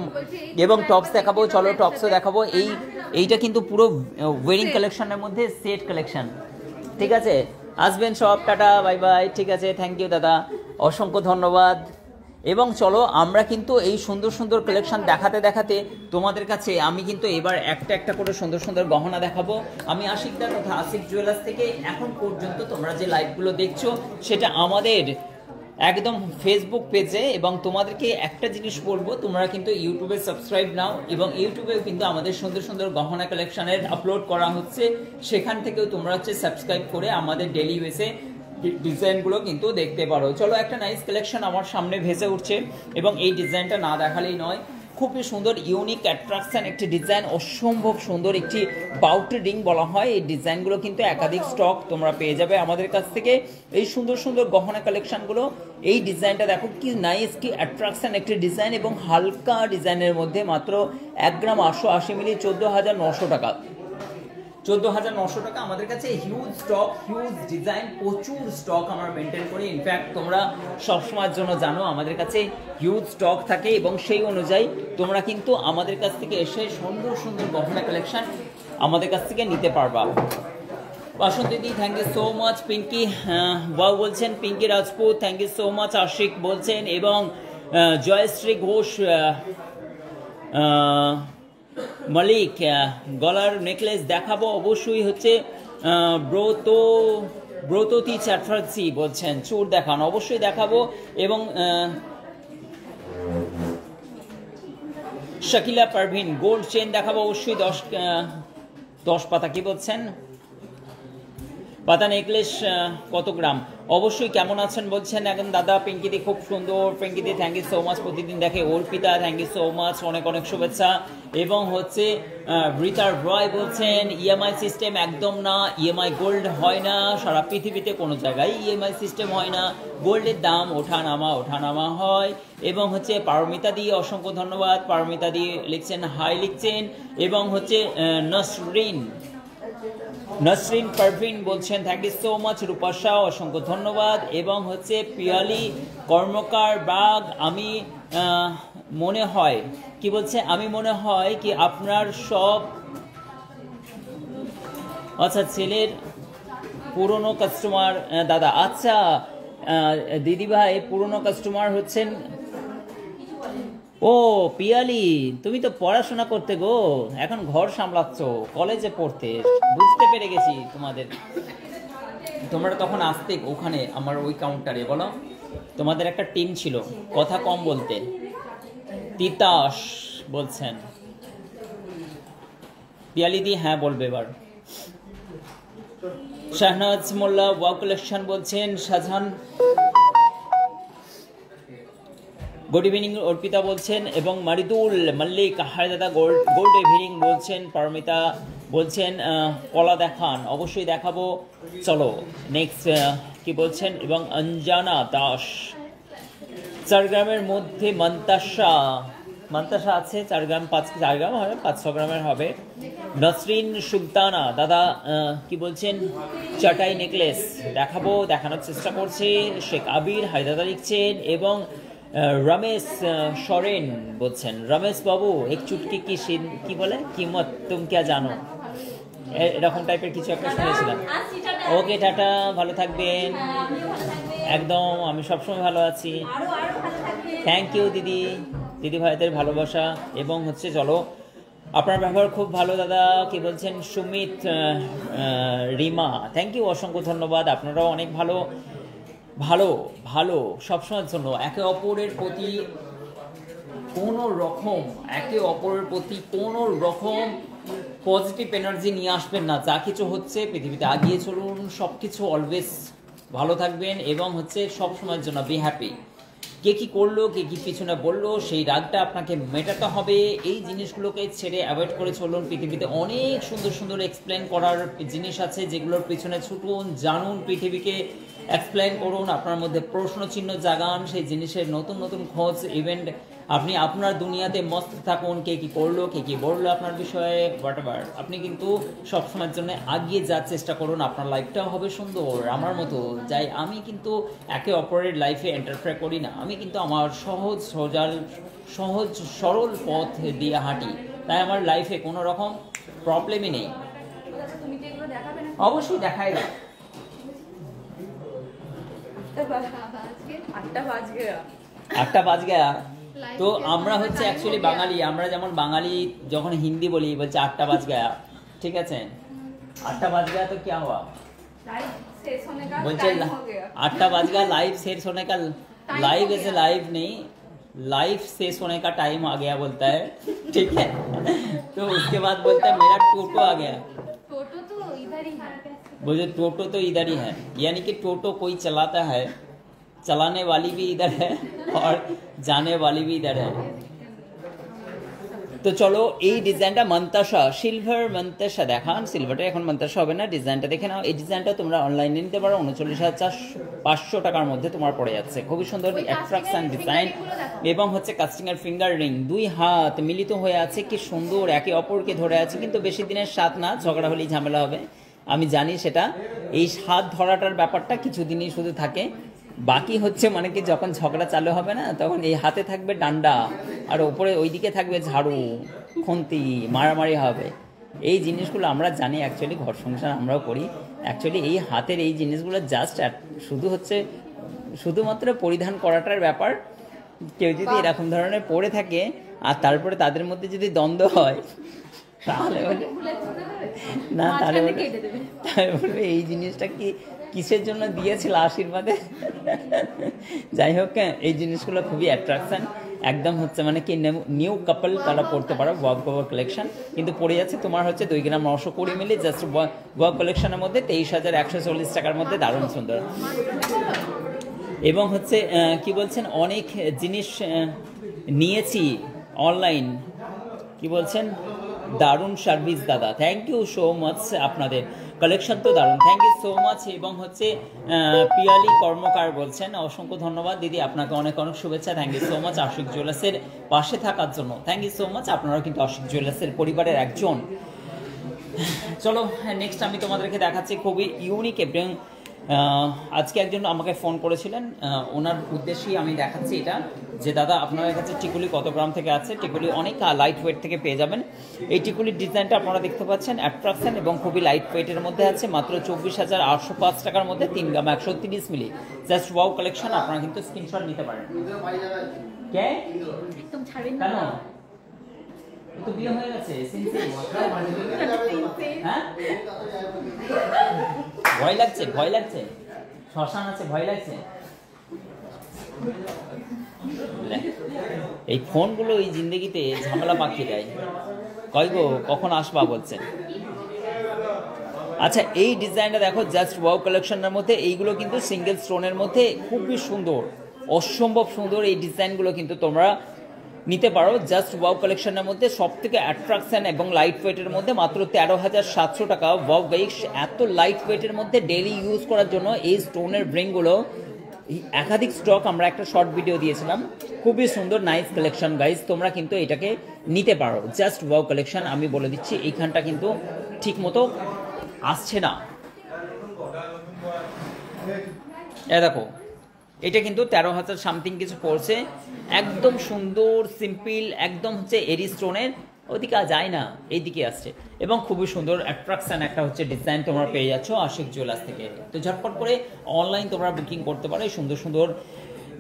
এবং টপস দেখাবো। চলো টপসও দেখাবো। এইটা কিন্তু পুরো ওয়েডিং কালেকশনের মধ্যে সেট কালেকশন, ঠিক আছে। আসবেন সব, টাটা বাই বাই, ঠিক আছে। থ্যাংক ইউ দাদা, অসংখ্য ধন্যবাদ। এবং চলো আমরা কিন্তু এই সুন্দর সুন্দর কালেকশন দেখাতে দেখাতে তোমাদের কাছে আমি কিন্তু এবার একটা একটা করে সুন্দর সুন্দর গহনা দেখাবো। আমি আশিকদার তথা আশিক জুয়েলার্স থেকে এখন পর্যন্ত তোমরা যে লাইভগুলো দেখছো সেটা আমাদের একদম ফেসবুক পেজে, এবং তোমাদেরকে একটা জিনিস বলবো, তোমরা কিন্তু ইউটিউবে সাবস্ক্রাইব নাও, এবং ইউটিউবেও কিন্তু আমাদের সুন্দর সুন্দর গহনা কালেকশনের আপলোড করা হচ্ছে, সেখান থেকেও তোমরা হচ্ছে সাবস্ক্রাইব করে আমাদের ডেইলি বেসে ডিজাইনগুলো কিন্তু দেখতে পারো। চলো, একটা নাইস কালেকশন আমার সামনে ভেসে উঠছে, এবং এই ডিজাইনটা না দেখালেই নয়। খুবই সুন্দর, ইউনিক অ্যাট্রাকশন একটি ডিজাইন, অসম্ভব সুন্দর একটি বাউটি রিং বলা হয়। এই ডিজাইনগুলো কিন্তু একাধিক স্টক তোমরা পেয়ে যাবে আমাদের কাছ থেকে। এই সুন্দর সুন্দর গহনা কালেকশনগুলো, এই ডিজাইনটা দেখো কি নাইস, কি অ্যাট্রাকশন একটি ডিজাইন, এবং হালকা ডিজাইনের মধ্যে মাত্র 1 গ্রাম 880 মিলি 14,900 টাকা। 14,900 টাকা আমাদের কাছে। হিউজ স্টক, হিউজ ডিজাইন, প্রচুর স্টক আমরা মেনটেন করি। ইনফ্যাক্ট তোমরা সবসময়ের জন্য জানো আমাদের কাছে হিউজ স্টক থাকে, এবং সেই অনুযায়ী তোমরা কিন্তু আমাদের কাছ থেকে এসে সুন্দর সুন্দর গহনা কালেকশন আমাদের কাছ থেকে নিতে পারবা। Basanti, thank you so much. Pinki wow বলছেন, Pinki Rajput thank you so much. Ashik বলছেন এবং জয়শ্রী ঘোষ, মালিক গলার নেকলেস দেখাবো অবশ্যই হচ্ছে ব্রততী চ্যাটার্জি বলছেন চুর দেখান, অবশ্যই দেখাবো। এবং শাকিলা পারভিন গোল্ড চেন দেখাবো অবশ্যই 10 পাতা, কি বলছেন পাতা নেকলেস কত গ্রাম, অবশ্যই কেমন আছেন বলছেন এখন দাদা। পিঙ্কিদি খুব সুন্দর, পিঙ্কিদি থ্যাংক ইউ সো মাচ, প্রতিদিন দেখে Arpita thank you so much, অনেক অনেক শুভেচ্ছা। এবং হচ্ছে রিতার রয় বলছেন ইএমআই সিস্টেম একদম না, ইএমআই গোল্ড হয় না, সারা পৃথিবীতে কোনো জায়গায় ইএমআই সিস্টেম হয় না, গোল্ডের দাম ওঠানামা হয়। এবং হচ্ছে পারমিতা দি অসংখ্য ধন্যবাদ, পারমিতা দি লিখছেন হাই লিখছেন। এবং হচ্ছে নসরিন পারভিন বলছেন থ্যাংক ইউ সো মাচ, রূপাশা অসংখ্য ধন্যবাদ। এবং হচ্ছে পিয়ালি কর্মকার বাগ, আমি মনে হয় কি বলছে, আমি মনে হয় কি আপনার সব আচ্ছা ছেলের পুরনো কাস্টমার দাদা, আচ্ছা দিদি ভাই পুরনো কাস্টমার হচ্ছেন। ও পিয়ালি, তুমি তো পড়াশোনা করতে গো, এখন ঘর সামলাচ্ছ, কলেজে পড়তে, বুঝতে পেরে গেছি তোমাদের। তোমরা তখন আসতে ওখানে আমার ওই কাউন্টারে, বলো তোমাদের একটা টিম ছিল, কথা কম বলতে। তিতাস বলছেন পিয়ালি দি, হ্যাঁ বলবে এবার। শাহনাজ মোল্লা ওয়াও কালেকশন বলছেন, শাহজাহান গুড ইভিনিং অর্পিতা বলছেন। এবং মারিদুল মল্লিক হাই দাদা গোল্ড ইভিনিং বলছেন। পারমিতা বলছেন কলা দেখান, অবশ্যই দেখাবো, চলো নেক্সট কি বলছেন। এবং অঞ্জনা দাস, 4 গ্রামের মধ্যে মন্তাসা আছে, 4 গ্রাম 4 গ্রাম হবে, 500 গ্রামের হবে। নসরিন সুলতানা দাদা কি বলছেন, চাটাই নেকলেস দেখাবো, দেখানোর চেষ্টা করছে। শেখ আবির হাই দাদা লিখছেন। এবং रमेश सोरेन বলছেন, রমেশ বাবু এক চুটকি কি বলে কিমত তুম क्या জানো, এরকম টাইপের কিছু একটা শুনেছিলাম। ওকে টাটা, ভালো থাকবেন। একদম, আমি সবসময় ভালো আছি। থ্যাংক ইউ দিদি ভাইদের ভালোবাসা। এবং হচ্ছে চলো, আপনার ব্যবহার খুব ভালো দাদা, কি বলছেন সুমিত রিমা, থ্যাংক ইউ অসংখ্য ধন্যবাদ। আপনারাও অনেক ভালো ভালো ভালো সবসময়ের জন্য। একে অপরের প্রতি কোনো রকম পজিটিভ এনার্জি নিয়ে আসবেন না। যা কিছু হচ্ছে পৃথিবীতে আগিয়ে চলুন, সব কিছু অলওয়েজ ভালো থাকবেন। এবং হচ্ছে সব সময়ের জন্য বি হ্যাপি। কে কী করলো, কে কী পিছনে বললো, সেই রাগটা আপনাকে মেটাতে হবে। এই জিনিসগুলোকে ছেড়ে অ্যাভয়েড করে চলুন। পৃথিবীতে অনেক সুন্দর সুন্দর এক্সপ্লেন করার জিনিস আছে, যেগুলোর পিছনে ছুটুন, জানুন, পৃথিবীকে এক্সপ্লেন করুন, আপনার মধ্যে প্রশ্ন চিহ্ন জাগান, সেই জিনিসের নতুন নতুন খোঁজ ইভেন্ট। আপনি আপনার দুনিয়াতে মস্ত থাকুন, কে কী করলো, কে কী বললো আপনার বিষয়ে, হোয়াটএভার, আপনি কিন্তু সবসময়ের জন্য আগিয়ে যাওয়ার চেষ্টা করুন। আপনার লাইফটাও হবে সুন্দর আমার মতো। যাই আমি কিন্তু একে অপরের লাইফে এন্টারফেয়ার করি না, আমি কিন্তু আমার সহজ সরল পথ দিয়ে হাঁটি, তাই আমার লাইফে কোনো রকম প্রবলেমই নেই। অবশ্যই দেখাই না। 8টা বাজ গয়া। তো আমরা হচ্ছে অ্যাকচুয়ালি বাঙালি, আমরা যেমন বাঙালি যখন হিন্দি বলি বলছে 8টা বাজ গয়া, ঠিক আছে, 8টা বাজ गया तो क्या हुआ, बोलते 8टा बज गया, लाइव शेष होने का, लाइव ऐसे लाइव नहीं, लाइव शेष होने का टाइम आ गया बोलता है, ठीक है। तो उसके बाद बोलता है मेरा टोटो आ गया। टोटो तो इधर ही है, बोले टोटो तो इधर ही है, यानी कि टोटो कोई चलाता है, चलाने वाली भी इधर है और जाने वाली भी इधर है। তো চলো, এই ডিজাইনটা মন্তাসা, সিলভার মন্তাসা দেখান। সিলভারটা এখন মন্তাসা হবে না, ডিজাইনটা দেখে নাও। এই ডিজাইনটা তোমরা অনলাইনে নিতে পারো, 39,500 টাকার মধ্যে তোমার পড়ে যাচ্ছে। খুবই সুন্দর অ্যাট্রাকশন ডিজাইন। এবং হচ্ছে কাস্টিং এর ফিঙ্গার রিং, 2 হাত মিলিত হয়ে আছে, কি সুন্দর একে অপরকে ধরে আছে। কিন্তু বেশি দিনের স্বাদ না, ঝগড়া হলেই ঝামেলা হবে, আমি জানি সেটা। এই হাত ধরাটার ব্যাপারটা কিছুদিনই শুধু থাকে, বাকি হচ্ছে মানে কি যখন ঝগড়া চালু হবে না, তখন এই হাতে থাকবে ডান্ডা আর ওপরে ওইদিকে থাকবে ঝাড়ু, খুন্তি, মারামারি হবে। এই জিনিসগুলো আমরা জানি, অ্যাকচুয়ালি ঘর সংসার আমরাও করি। অ্যাকচুয়ালি এই হাতের এই জিনিসগুলো জাস্ট শুধু হচ্ছে শুধুমাত্র পরিধান করাটার ব্যাপার। কেউ যদি এরকম ধরনের পরে থাকে আর তারপরে তাদের মধ্যে যদি দ্বন্দ্ব হয় তাহলে না, তাহলে এই জিনিসটা কি কিসের জন্য দিয়েছিল আশীর্বাদে? যাই হোক, এই জিনিসগুলো খুবই অ্যাট্রাকশন, একদম হচ্ছে মানে কি নিউ কাপল তারা পড়তে পারো ওয়াক ওভার কালেকশন। কিন্তু পড়ে যাচ্ছে তোমার হচ্ছে 2 গ্রাম 920 মিলি জাস্ট ওয়াক কালেকশনের মধ্যে 23,140 টাকার মধ্যে, দারুণ সুন্দর। এবং হচ্ছে কি বলছেন, অনেক জিনিস নিয়েছি অনলাইন, কি বলছেন, দারুণ সার্ভিস দাদা, থ্যাংক ইউ সো মাচ, আপনাদের কালেকশন তো দারুণ, থ্যাংক ইউ সো মাচ। এবং হচ্ছে পিয়ালি কর্মকার বলছেন অসংখ্য ধন্যবাদ দিদি, আপনাকে অনেক অনেক শুভেচ্ছা, thank you so much Ashik জুয়েলার্সের পাশে থাকার জন্য, থ্যাংক ইউ সো মাচ। আপনারাও কিন্তু আশিক জুয়েলার্সের পরিবারের একজন। চলো নেক্সট আমি তোমাদেরকে দেখাচ্ছি খুবই ইউনিক এবং আজকে একজন আমাকে ফোন করেছিলেন, ওনার উদ্দেশ্যেই আমি দেখাচ্ছি এটা, যে দাদা আপনার কাছে টিকুলি কত গ্রাম থেকে আছে। টিকুলি অনেক লাইট ওয়েট থেকে পেয়ে যাবেন। এই টিকুলির ডিজাইনটা আপনারা দেখতে পাচ্ছেন, অ্যাট্রাকশন এবং খুবই লাইট ওয়েটের মধ্যে আছে, মাত্র 24,805 টাকার মধ্যে 3 গ্রাম 130 মিলি, জাস্ট ওয়াও কালেকশন। আপনারা কিন্তু স্ক্রিনশট নিতে পারেন। কে একদম ছাড়বেন না, কেন? তো বিয়ে হয়ে গেছে, হ্যাঁ ভয় লাগছে, ভয় লাগছে, শ্মশান আছে, ভয় লাগছে। এই ফোনগুলো এই জিন্দগিতে ঝামেলা পাকিয়ে দেয়। কয় গো কখন আসবা বলছেন। আচ্ছা এই ডিজাইনটা দেখো, জাস্ট ওয়াও কালেকশনের মধ্যে, এইগুলো কিন্তু সিঙ্গেল স্টোনের মধ্যে খুবই সুন্দর, অসম্ভব সুন্দর। এই ডিজাইনগুলো কিন্তু তোমরা নিতে পারো জাস্ট ওয়াও কালেকশনের মধ্যে, সব থেকে অ্যাট্রাকশন এবং লাইট ওয়েটের মধ্যে মাত্র 13,700 টাকা। ওয়াও গাইস, এত লাইট ওয়েটের মধ্যে ডেইলি ইউজ করার জন্য এই স্টোনের রিংগুলো একাধিক স্টক আমরা একটা শর্ট ভিডিও দিয়েছিলাম, খুবই সুন্দর নাইস কালেকশন গাইস, তোমরা কিন্তু এটাকে নিতে পারো জাস্ট ওয়াও কালেকশন। আমি বলে দিচ্ছি এইখানটা কিন্তু ঠিক মতো আসছে না, এ দেখো এটা কিন্তু 13,000 সামথিং কিছু পড়ছে, একদম সুন্দর সিম্পল, একদম হচ্ছে এরি স্টোনের, ওদিকে যায় না এইদিকে আসছে, এবং খুবই সুন্দর অ্যাট্রাকশন একটা হচ্ছে ডিজাইন তোমরা পেয়ে যাচ্ছ আশিক জুয়েলার্স থেকে। তো ঝটপট করে অনলাইন তোমরা বুকিং করতে পারো এই সুন্দর সুন্দর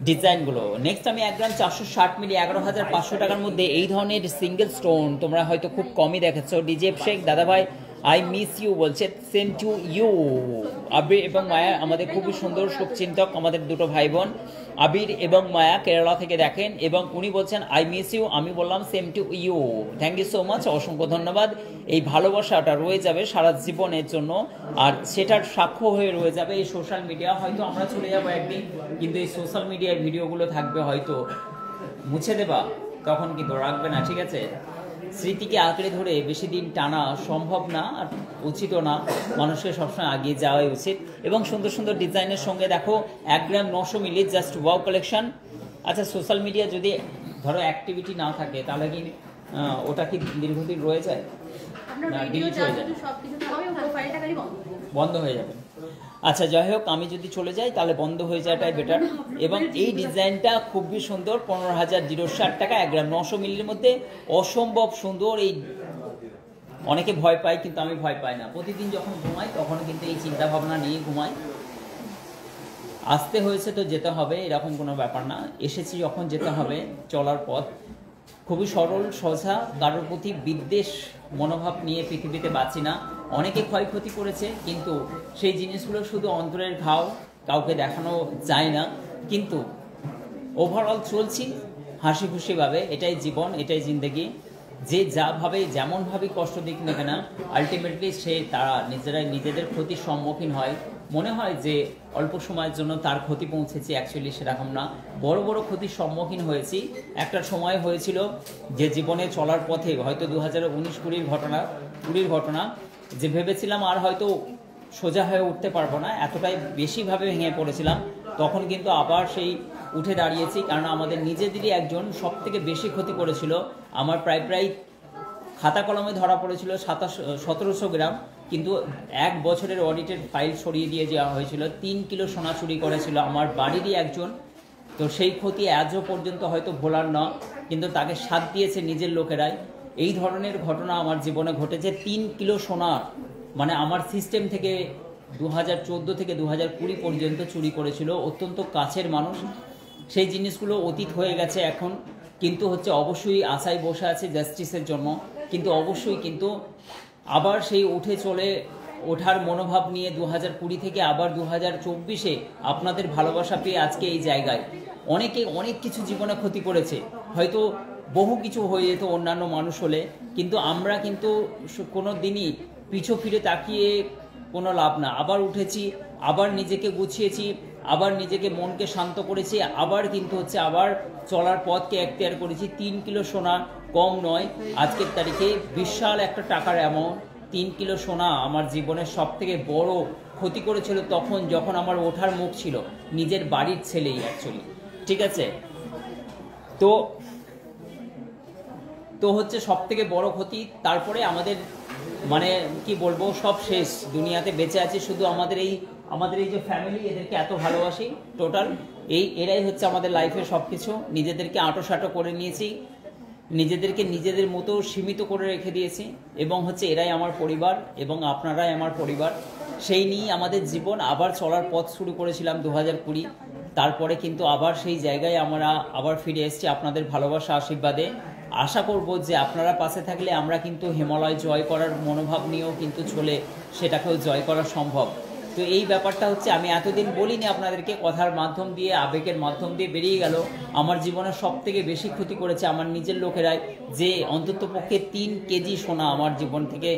ডিজাইনগুলো। নেক্সট আমি 1 গ্রাম 460 মিলি 11,500 টাকার মধ্যে এই ধরনের সিঙ্গেল স্টোন তোমরা হয়তো খুব কমই দেখেছো। ডিজে শেখ দাদা ভাই আই মিস ইউ বলছে, সেম টু ইউ। আবির এবং মায়া আমাদের খুবই সুন্দর শুভচিন্তক, আমাদের দুটো ভাই বোন আবির এবং মায়া কেরালা থেকে দেখেন, এবং উনি বলছেন আই মিস ইউ, আমি বললাম same to you, thank you so much, অসংখ্য ধন্যবাদ। এই ভালোবাসাটা রয়ে যাবে সারা জীবনের জন্য, আর সেটার সাক্ষ্য হয়ে রয়ে যাবে এই সোশ্যাল মিডিয়া। হয়তো আমরা চলে যাবো একদিন, কিন্তু এই সোশ্যাল মিডিয়ার ভিডিওগুলো থাকবে, হয়তো মুছে দেবা তখন কিন্তু রাখবে না, ঠিক আছে? স্মৃতিকে আঁকড়ে ধরে বেশি দিন টানা সম্ভব না, আর উচিতও না, মানুষকে সবসময় এগিয়ে যাওয়াই উচিত। এবং সুন্দর সুন্দর ডিজাইনের সঙ্গে দেখো 1 গ্রাম 900 মিলি জাস্ট ওয়াও কালেকশন। আচ্ছা সোশ্যাল মিডিয়া যদি ধরো অ্যাক্টিভিটি না থাকে তাহলে কি ওটা কি দীর্ঘদিন রয়ে যায় না ডিলিট হয়ে যায়, বন্ধ হয়ে যাবে? আচ্ছা যাই হোক, আমি যদি চলে যাই তাহলে বন্ধ হয়ে যাওয়াটাই বেটার। এবং এই ডিজাইনটা খুবই সুন্দর, 15,060 টাকা, 1 গ্রাম 900 মিলির মধ্যে, অসম্ভব সুন্দর। এই অনেকে ভয় পায়, কিন্তু আমি ভয় পাই না। প্রতিদিন যখন ঘুমাই তখন কিন্তু এই চিন্তা ভাবনা নিয়ে ঘুমাই, আসতে হয়েছে তো যেতে হবে, এরকম কোনো ব্যাপার না, এসেছি যখন যেতে হবে, চলার পথ খুবই সরল সোজা, কারোর প্রতি বিদ্বেষ মনোভাব নিয়ে পৃথিবীতে বাঁচি না। অনেকে ক্ষয়ক্ষতি করেছে, কিন্তু সেই জিনিসগুলো শুধু অন্তরের ঘাও, কাউকে দেখানো যায় না, কিন্তু ওভারঅল চলছি হাসি খুশিভাবে, এটাই জীবন, এটাই জিন্দেগি। যে যা ভাবে যেমনভাবে কষ্ট দিক না কেন, আলটিমেটলি তারা নিজেদের ক্ষতির সম্মুখীন হয়। মনে হয় যে অল্প সময়ের জন্য তার ক্ষতি পৌঁছেছি, অ্যাকচুয়ালি সেরকম না, বড় বড় ক্ষতির সম্মুখীন হয়েছি। একটা সময় হয়েছিল যে জীবনে চলার পথে হয়তো 2019-20 ঘটনা, যে ভেবেছিলাম আর হয়তো সোজা হয়ে উঠতে পারবো না, এতটাই বেশিভাবে ভেঙে পড়েছিলাম, তখন কিন্তু আবার সেই উঠে দাঁড়িয়েছি। কারণ আমাদের নিজেদেরই একজন সব থেকে বেশি ক্ষতি করেছিল, আমার প্রায় খাতা কলমে ধরা পড়েছিল 1700 গ্রাম, কিন্তু 1 বছরের অডিটের ফাইল সরিয়ে দিয়ে যাওয়া হয়েছিল। 3 কিলো সোনা চুরি করেছিল আমার বাড়িরই একজন, তো সেই ক্ষতি আজও পর্যন্ত হয়তো ভোলার না, কিন্তু তাকে সাথ দিয়েছে নিজের লোকেরাই। এই ধরনের ঘটনা আমার জীবনে ঘটেছে। 3 কিলো সোনা, মানে আমার সিস্টেম থেকে 2014 থেকে 2020 পর্যন্ত চুরি করেছিল, অত্যন্ত কাছের মানুষ। সেই জিনিসগুলো অতীত হয়ে গেছে এখন, কিন্তু হচ্ছে অবশ্যই আশায় বসে আছে জাস্টিসের জন্য, কিন্তু অবশ্যই কিন্তু আবার সেই উঠে চলে ওঠার মনোভাব নিয়ে 2020 থেকে আবার 2024-এ আপনাদের ভালোবাসা পেয়ে আজকে এই জায়গায়। অনেকে অনেক কিছু জীবনে ক্ষতি করেছে, হয়তো বহু কিছু হয়ে যেত অন্যান্য মানুষ হলে, কিন্তু আমরা কিন্তু কোনো দিনই পিছু ফিরে তাকিয়ে কোনো লাভ না। আবার উঠেছি, আবার নিজেকে গুছিয়েছি, আবার নিজেকে মনকে শান্ত করেছি, আবার কিন্তু হচ্ছে আবার চলার পথকে এখতিয়ার করেছি। 3 কিলো সোনা কম নয় আজকের তারিখে, বিশাল একটা টাকার অ্যামাউন্ট। 3 কিলো সোনা আমার জীবনের সব থেকে বড় ক্ষতি করেছিল তখন, যখন আমার ওঠার মুখ ছিল নিজের বাড়ির ছেলেই অ্যাকচুয়ালি, ঠিক আছে। তো হচ্ছে সব থেকে বড় ক্ষতি। তারপরে আমাদের মানে কি বলবো, সব শেষ, দুনিয়াতে বেঁচে আছি শুধু আমাদের এই যে ফ্যামিলি, এদেরকে এত ভালোবাসি টোটাল, এরাই হচ্ছে আমাদের লাইফের সব কিছু। নিজেদেরকে আঁটোসাঁটো করে নিয়েছি, নিজেদেরকে নিজেদের মতো সীমিত করে রেখে দিয়েছি, এবং হচ্ছে এরাই আমার পরিবার এবং আপনারাই আমার পরিবার। সেই নিয়েই আমাদের জীবন। আবার চলার পথ শুরু করেছিলাম 2020, তারপরে কিন্তু আবার সেই জায়গায় আমরা আবার ফিরে এসেছি আপনাদের ভালোবাসা আশীর্বাদে। আশা করব যে আপনারা পাশে থাকলে আমরা কিন্তু হিমালয় জয় করার মনোভাব নিয়েও কিন্তু চলে সেটাকেও জয় করা সম্ভব। তো এই ব্যাপারটা হচ্ছে আমি এতদিন বলিনি আপনাদেরকে, কথার মাধ্যম দিয়ে আবেগের মাধ্যম দিয়ে বেরিয়ে গেল। আমার জীবনের সব থেকে বেশি ক্ষতি করেছে আমার নিজের লোকেরাই, যে অন্ততপক্ষে 3 কেজি সোনা আমার জীবন থেকে,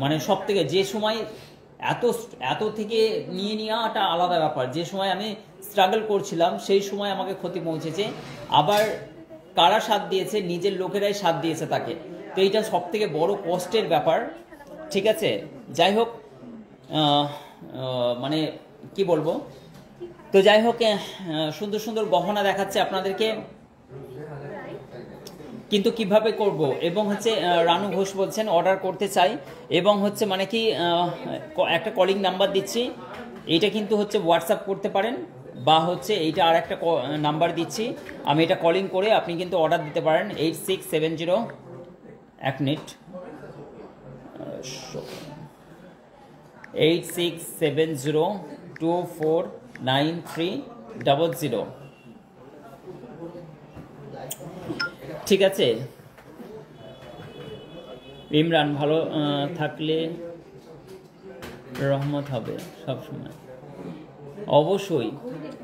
মানে সব থেকে, যে সময় এত থেকে নিয়ে নেওয়াটা আলাদা ব্যাপার, যে সময় আমি স্ট্রাগল করছিলাম সেই সময় আমাকে ক্ষতি পৌঁছেছে। আবার কারা সাথ দিয়েছে? নিজের লোকেরাই সাথ দিয়েছে তাকে। তো এইটা সব থেকে বড় কষ্টের ব্যাপার, ঠিক আছে। যাই হোক, মানে কি বলবো, তো যাই হোক, সুন্দর সুন্দর গহনা দেখাচ্ছে আপনাদেরকে, কিন্তু কিভাবে করব। এবং হচ্ছে রানু ঘোষ বলছেন অর্ডার করতে চাই, এবং হচ্ছে মানে কি একটা কলিং নাম্বার দিচ্ছি, এইটা কিন্তু হচ্ছে হোয়াটসঅ্যাপ করতে পারেন, বা হচ্ছে এইটা আর একটা নাম্বার দিচ্ছি, আমি এটা কলিং করে আপনি কিন্তু অর্ডার দিতে পারেন। 8670, এক মিনিট, 8670249300, ঠিক আছে। ইমরান, ভালো থাকলে রহমত হবে সবসময়। অবশ্যই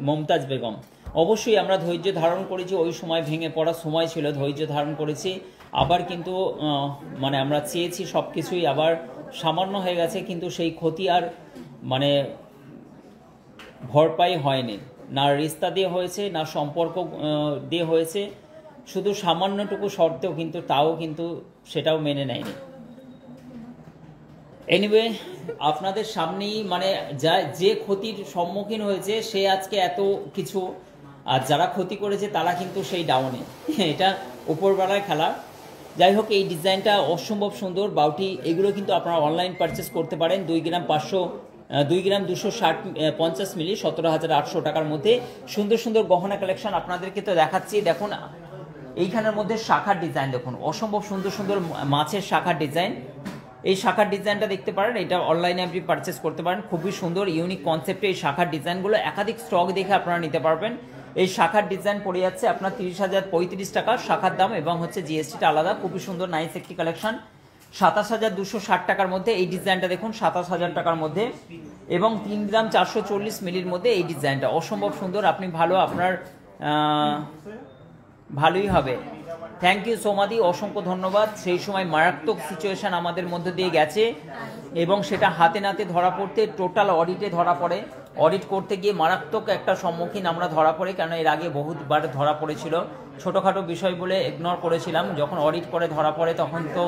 মমতাজ বেগম, অবশ্যই আমরা ধৈর্য ধারণ করেছি, ওই সময় ভেঙে পড়ার সময় ছিল, ধৈর্য ধারণ করেছি। আবার কিন্তু মানে আমরা চেয়েছি সব কিছুই আবার সামান্য হয়ে গেছে, কিন্তু সেই ক্ষতি আর মানে ভরপাই হয়নি, না রিস্তা দিয়ে হয়েছে, না সম্পর্ক দিয়ে হয়েছে, শুধু সামান্যটুকু শর্তেও কিন্তু তাও কিন্তু সেটাও মেনে নেয়নি। এনিওয়ে, আপনাদের সামনেই মানে যে ক্ষতির সম্মুখীন হয়েছে সে আজকে এত কিছু, আর যারা ক্ষতি করেছে তারা কিন্তু সেই ডাউনে, এটা উপরবেলায় খেলা। যাই হোক, এই ডিজাইনটা অসম্ভব সুন্দর, বাউটি, এগুলো কিন্তু আপনারা অনলাইন পারচেস করতে পারেন। 2 গ্রাম 250 মিলি 17,800 টাকার মধ্যে সুন্দর সুন্দর গহনা কালেকশন আপনাদেরকে তো দেখাচ্ছি। দেখুন এইখানের মধ্যে শাখার ডিজাইন দেখুন, অসম্ভব সুন্দর সুন্দর মাছের শাখার ডিজাইন। এই শাখার ডিজাইনটা দেখতে পারেন, এটা অনলাইনে আপনি পারচেস করতে পারেন। খুবই সুন্দর ইউনিক কনসেপ্টে এই শাখার ডিজাইনগুলো, একাধিক স্টক দেখে আপনারা নিতে পারবেন। এই শাখার ডিজাইন পড়ে যাচ্ছে আপনার 30,035 টাকা শাখার দাম, এবং হচ্ছে জিএসটিটা আলাদা। খুবই সুন্দর নাইস একটি কালেকশন। 27,260 টাকার মধ্যে এই ডিজাইনটা দেখুন, 27,000 টাকার মধ্যে, এবং 3 গ্রাম 440 মিলির মধ্যে এই ডিজাইনটা অসম্ভব সুন্দর। আপনি ভালো, আপনার ভালোই হবে। থ্যাংক ইউ সোমাদি, অসংখ্য ধন্যবাদ। সেই সময় মারাত্মক সিচুয়েশন আমাদের মধ্যে দিয়ে গেছে, এবং সেটা হাতে নাতে ধরা পড়তে, টোটাল অডিটে ধরা পড়ে, অডিট করতে গিয়ে মারাত্মক একটা সম্মুখীন আমরা ধরা পড়ে, কারণ এর আগে বহুতবার ধরা পড়েছিল, ছোটোখাটো বিষয় বলে ইগনোর করেছিলাম। যখন অডিট করে ধরা পড়ে তখন তো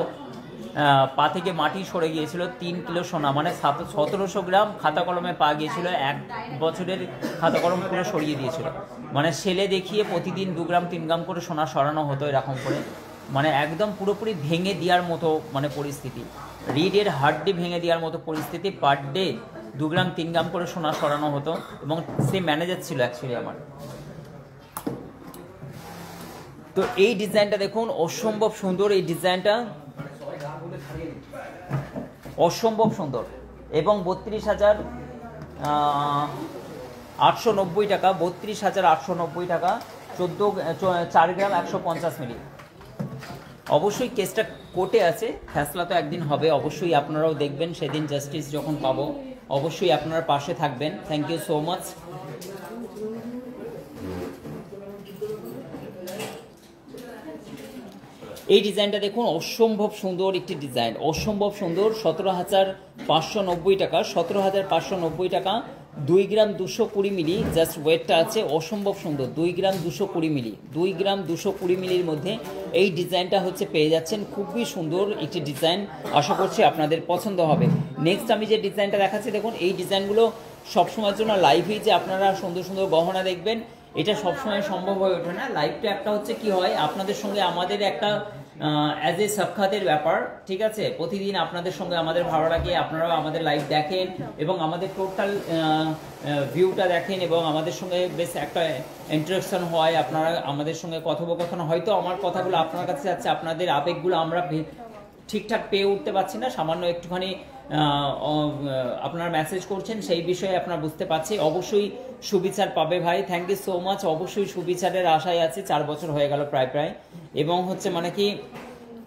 পা থেকে মাটি সরে গিয়েছিল। 3 কিলো সোনা মানে 1700 গ্রাম খাতা কলমে পা গিয়েছিল, 1 বছরের খাতা কলম পুরো সরিয়ে দিয়েছিল। মানে ছেলে দেখিয়ে প্রতিদিন 2 গ্রাম 3 গ্রাম করে সোনা সরানো হতো এরকম করে, মানে একদম পুরোপুরি ভেঙে দেওয়ার মতো মানে পরিস্থিতি, রিডের হাড্ডি ভেঙে দেওয়ার মতো পরিস্থিতি। পার ডে 2 গ্রাম 3 গ্রাম করে সোনা সরানো হতো, এবং সে ম্যানেজার ছিল অ্যাকচুয়ালি আমার। তো এই ডিজাইনটা দেখুন, অসম্ভব সুন্দর এই ডিজাইনটা, অসম্ভব সুন্দর, এবং 32,000 890 টাকা, 32,890 টাকা, 4 গ্রাম 150 মিলি। অবশ্যই কেসটা কোর্টে আছে, ফ্যাসলা তো একদিন হবে, অবশ্যই আপনারাও দেখবেন সেদিন, জাস্টিস যখন পাবো অবশ্যই আপনারা পাশে থাকবেন। Thank you so much. এই ডিজাইনটা দেখুন, অসম্ভব সুন্দর একটি ডিজাইন, অসম্ভব সুন্দর। 17,590 টাকা, 17,590 টাকা, 2 গ্রাম 220 মিলি জাস্ট ওয়েটটা আছে, অসম্ভব সুন্দর। 2 গ্রাম 220 মিলি, 2 গ্রাম 220 মিলির মধ্যে এই ডিজাইনটা হচ্ছে পেয়ে যাচ্ছেন। খুবই সুন্দর একটি ডিজাইন, আশা করছি আপনাদের পছন্দ হবে। নেক্সট আমি যে ডিজাইনটা দেখাচ্ছি দেখুন, এই ডিজাইনগুলো সবসময়ের জন্য লাইভেই যে আপনারা সুন্দর সুন্দর গহনা দেখবেন এটা সবসময় সম্ভব হয়ে ওঠে না। লাইভটা একটা হচ্ছে কি হয়, আপনাদের সঙ্গে আমাদের একটা অ্যাজ এ সাক্ষাতের ব্যাপার, ঠিক আছে। প্রতিদিন আপনাদের সঙ্গে আমাদের ভালো লাগে, আপনারাও আমাদের লাইভ দেখেন এবং আমাদের টোটাল ভিউটা দেখেন এবং আমাদের সঙ্গে বেশ একটা ইন্টারাকশন হয়, আপনারা আমাদের সঙ্গে কথোপকথন। হয়তো আমার কথাগুলো আপনার কাছে যাচ্ছে, আপনাদের আবেগগুলো আমরা ঠিকঠাক পেয়ে উঠতে পারছি না, সামান্য একটুখানি আপনারা মেসেজ করছেন, সেই বিষয়ে আপনারা বুঝতে পারছি। অবশ্যই সুবিচার পাবে ভাই, থ্যাংক ইউ সো মাচ। অবশ্যই সুবিচারের আশায় আছে, 4 বছর হয়ে গেল প্রায় এবং হচ্ছে মানে কি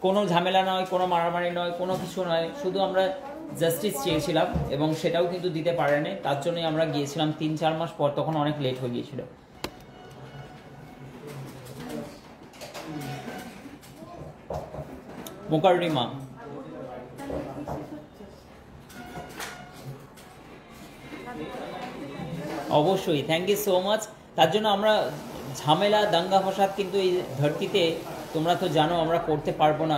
কোনো ঝামেলা নয়, কোনো মারামারি নয়, কোনো কিছু নয়, শুধু আমরা জাস্টিস চেয়েছিলাম এবং সেটাও কিন্তু দিতে পারেনি। তার জন্যই আমরা গিয়েছিলাম 3-4 মাস পর, তখন অনেক লেট হয়ে গিয়েছিল। মোকাররিমা, অবশ্যই থ্যাংক ইউ সো মাচ। তার জন্য আমরা ঝামেলা দাঙ্গা ফসাদ কিন্তু এই ধরতিতে তোমরা তো জানো আমরা করতে পারবো না।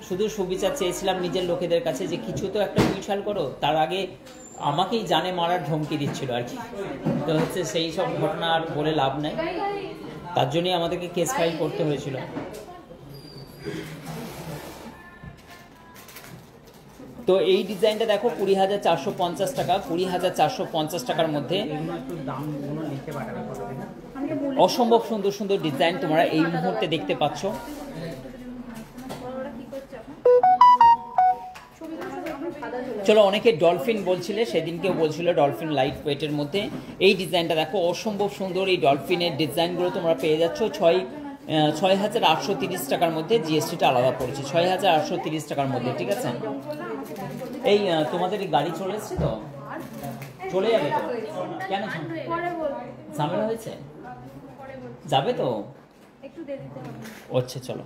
শুধু সুবিচার চেয়েছিলাম নিজের লোকেদের কাছে যে কিছু তো একটা বিচার করো, তার আগে আমাকেই জানে মারার ধমকি দিচ্ছিল আর কি। তো হচ্ছে সেই সব ঘটনা আর বলে লাভ নাই, তার জন্যই আমাদেরকে কেস ফাইল করতে হয়েছিল। তো এই ডিজাইনটা দেখো 20,450 টাকা, 20,450 টাকার মধ্যে অসম্ভব সুন্দর সুন্দর ডিজাইন তোমরা এই মুহূর্তে দেখতে পাচ্ছ। চলো, অনেকে ডলফিন বলছিলে, সেদিনকেও বলছিল ডলফিন লাইট ওয়েটের মধ্যে। এই ডিজাইনটা দেখো, অসম্ভব সুন্দর। এই ডলফিনের ডিজাইনগুলো তোমরা পেয়ে যাচ্ছ 6,830 টাকার মধ্যে, জিএসটিটা আলাদা পড়েছে 6,830 টাকার মধ্যে, ঠিক আছে। এই তোমাদের গাড়ি চলে এসছে তো, চলে যাবে তো? কেন ঝামেলা হয়েছে? যাবে তো? আচ্ছা চলো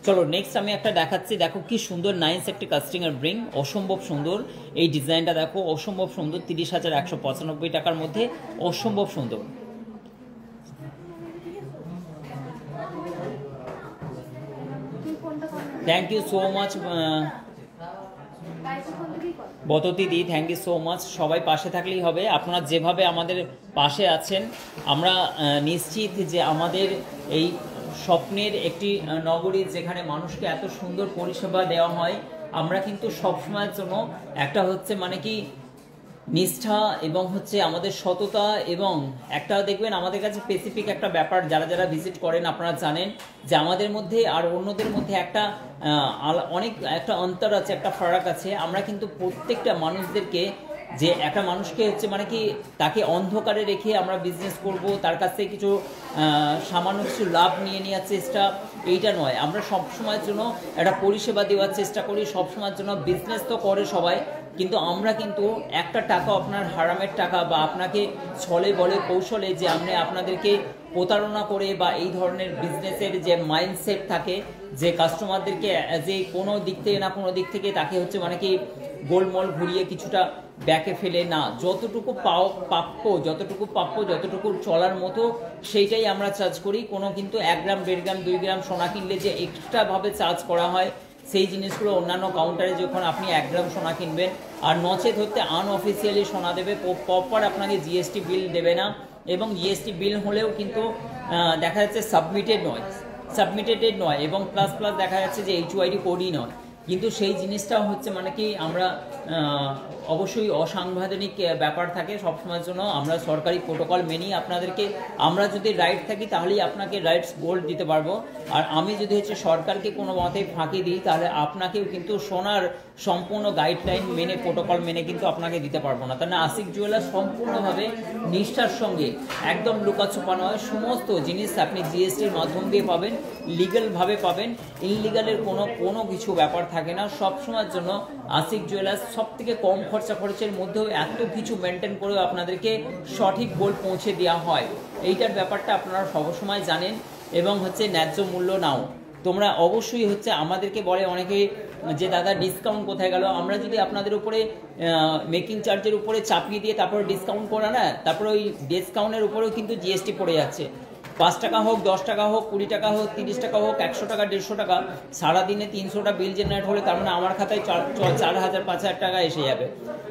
চলো নেক্সট আমি একটা দেখাচ্ছি। দেখো কি সুন্দর নাইস একটি কাস্টিং এর ব্রিং, অসম্ভব সুন্দর। এই ডিজাইনটা দেখো, অসম্ভব সুন্দর। 30,195 টাকার মধ্যে, অসম্ভব সুন্দর। Thank you so much Bratati di, thank you so much. সবাই পাশে থাকলেই হবে, আপনারা যেভাবে আমাদের পাশে আছেন আমরা নিশ্চিত যে আমাদের এই স্বপ্নের একটি নগরী যেখানে মানুষকে এত সুন্দর পরিষেবা দেওয়া হয়, আমরা কিন্তু সবসময়ের জন্য একটা হচ্ছে মানে কি নিষ্ঠা এবং হচ্ছে আমাদের সততা এবং একটা দেখবেন আমাদের কাছে স্পেসিফিক একটা ব্যাপার, যারা যারা ভিজিট করেন আপনারা জানেন যে আমাদের মধ্যে আর অন্যদের মধ্যে একটা অনেক একটা অন্তর আছে, একটা ফারাক আছে। আমরা কিন্তু প্রত্যেকটা মানুষদেরকে যে একটা মানুষকে হচ্ছে মানে কি তাকে অন্ধকারে রেখে আমরা বিজনেস করব, তার কাছ থেকে কিছু সামান্য কিছু লাভ নিয়ে নেওয়ার চেষ্টা, এইটা নয়। আমরা সবসময়ের জন্য একটা পরিষেবা দেওয়ার চেষ্টা করি, সবসময়ের জন্য বিজনেস তো করে সবাই, কিন্তু আমরা কিন্তু একটা টাকা আপনার হারামের টাকা বা আপনাকে ছলে বলে কৌশলে যে আমরা আপনাদেরকে প্রতারণা করে বা এই ধরনের বিজনেসের যে মাইন্ডসেট থাকে যে কাস্টমারদেরকে যে কোনো দিক থেকে না কোনো দিক থেকে তাকে হচ্ছে মানে কি গোলমল ঘুরিয়ে কিছুটা ব্যাকে ফেলে না, যতটুকু প্রাপ্য যতটুকু চলার মতো সেইটাই আমরা চার্জ করি। কোনো কিন্তু 1 গ্রাম 1.5 গ্রাম 2 গ্রাম সোনা কিনলে যে এক্সট্রাভাবে চার্জ করা হয় সেই জিনিসগুলো অন্যান্য কাউন্টারে যখন আপনি 1 গ্রাম সোনা কিনবেন আর নচেত হতে আনঅফিসিয়ালি সোনা দেবে, প্রপার আপনাকে জিএসটি বিল দেবে না, এবং জিএসটি বিল হলেও কিন্তু দেখা যাচ্ছে সাবমিটেড নয় এবং প্লাস দেখা যাচ্ছে যে HYD কোডই নয়। কিন্তু সেই জিনিসটাও হচ্ছে মানে কি আমরা অবশ্যই অসাংবিধানিক ব্যাপার থাকে সবসময়ের জন্য। আমরা সরকারি প্রোটোকল মেনেই আপনাদেরকে, আমরা যদি রাইট থাকি তাহলেই আপনাকে রাইটস গোল্ড দিতে পারবো। আর আমি যদি হচ্ছে সরকারকে কোনো মতে ফাঁকি দিই তাহলে আপনাকেও কিন্তু সোনার সম্পূর্ণ গাইডলাইন মেনে প্রোটোকল মেনে কিন্তু আপনাকে দিতে পারবো না। তার আশিক জুয়েলার্স সম্পূর্ণভাবে নিষ্ঠার সঙ্গে একদম লুকাছুপা নয়, সমস্ত জিনিস আপনি জিএসটির মাধ্যম দিয়ে পাবেন, লিগ্যালভাবে পাবেন, ইনলিগালের কোনো কিছু ব্যাপার থাকে না। সবসময়ের জন্য আশিক জুয়েলার্স সব থেকে কম খরচের মধ্যেও এত কিছু মেনটেন করেও আপনাদেরকে সঠিক গোল্ড পৌঁছে দেওয়া হয়। এইটার ব্যাপারটা আপনারা সবসময় জানেন এবং হচ্ছে ন্যায্য মূল্য নাও। তোমরা অবশ্যই হচ্ছে আমাদেরকে বলে অনেকে যে দাদা ডিসকাউন্ট কোথায় গেল। আমরা যদি আপনাদের উপরে মেকিং চার্জের উপরে চাপিয়ে দিয়ে তারপরে ডিসকাউন্ট করা না, তারপরে ওই ডিসকাউন্টের উপরেও কিন্তু জিএসটি পড়ে যাচ্ছে। 5 টাকা হোক, 10 টাকা হোক, 20 টাকা হোক, 30 টাকা হোক, 100 টাকা, 150 টাকা, সারাদিনে 300টা বিল জেনারেট হলে তার মানে আমার খাতায় 4,000 5,000 টাকা এসে যাবে।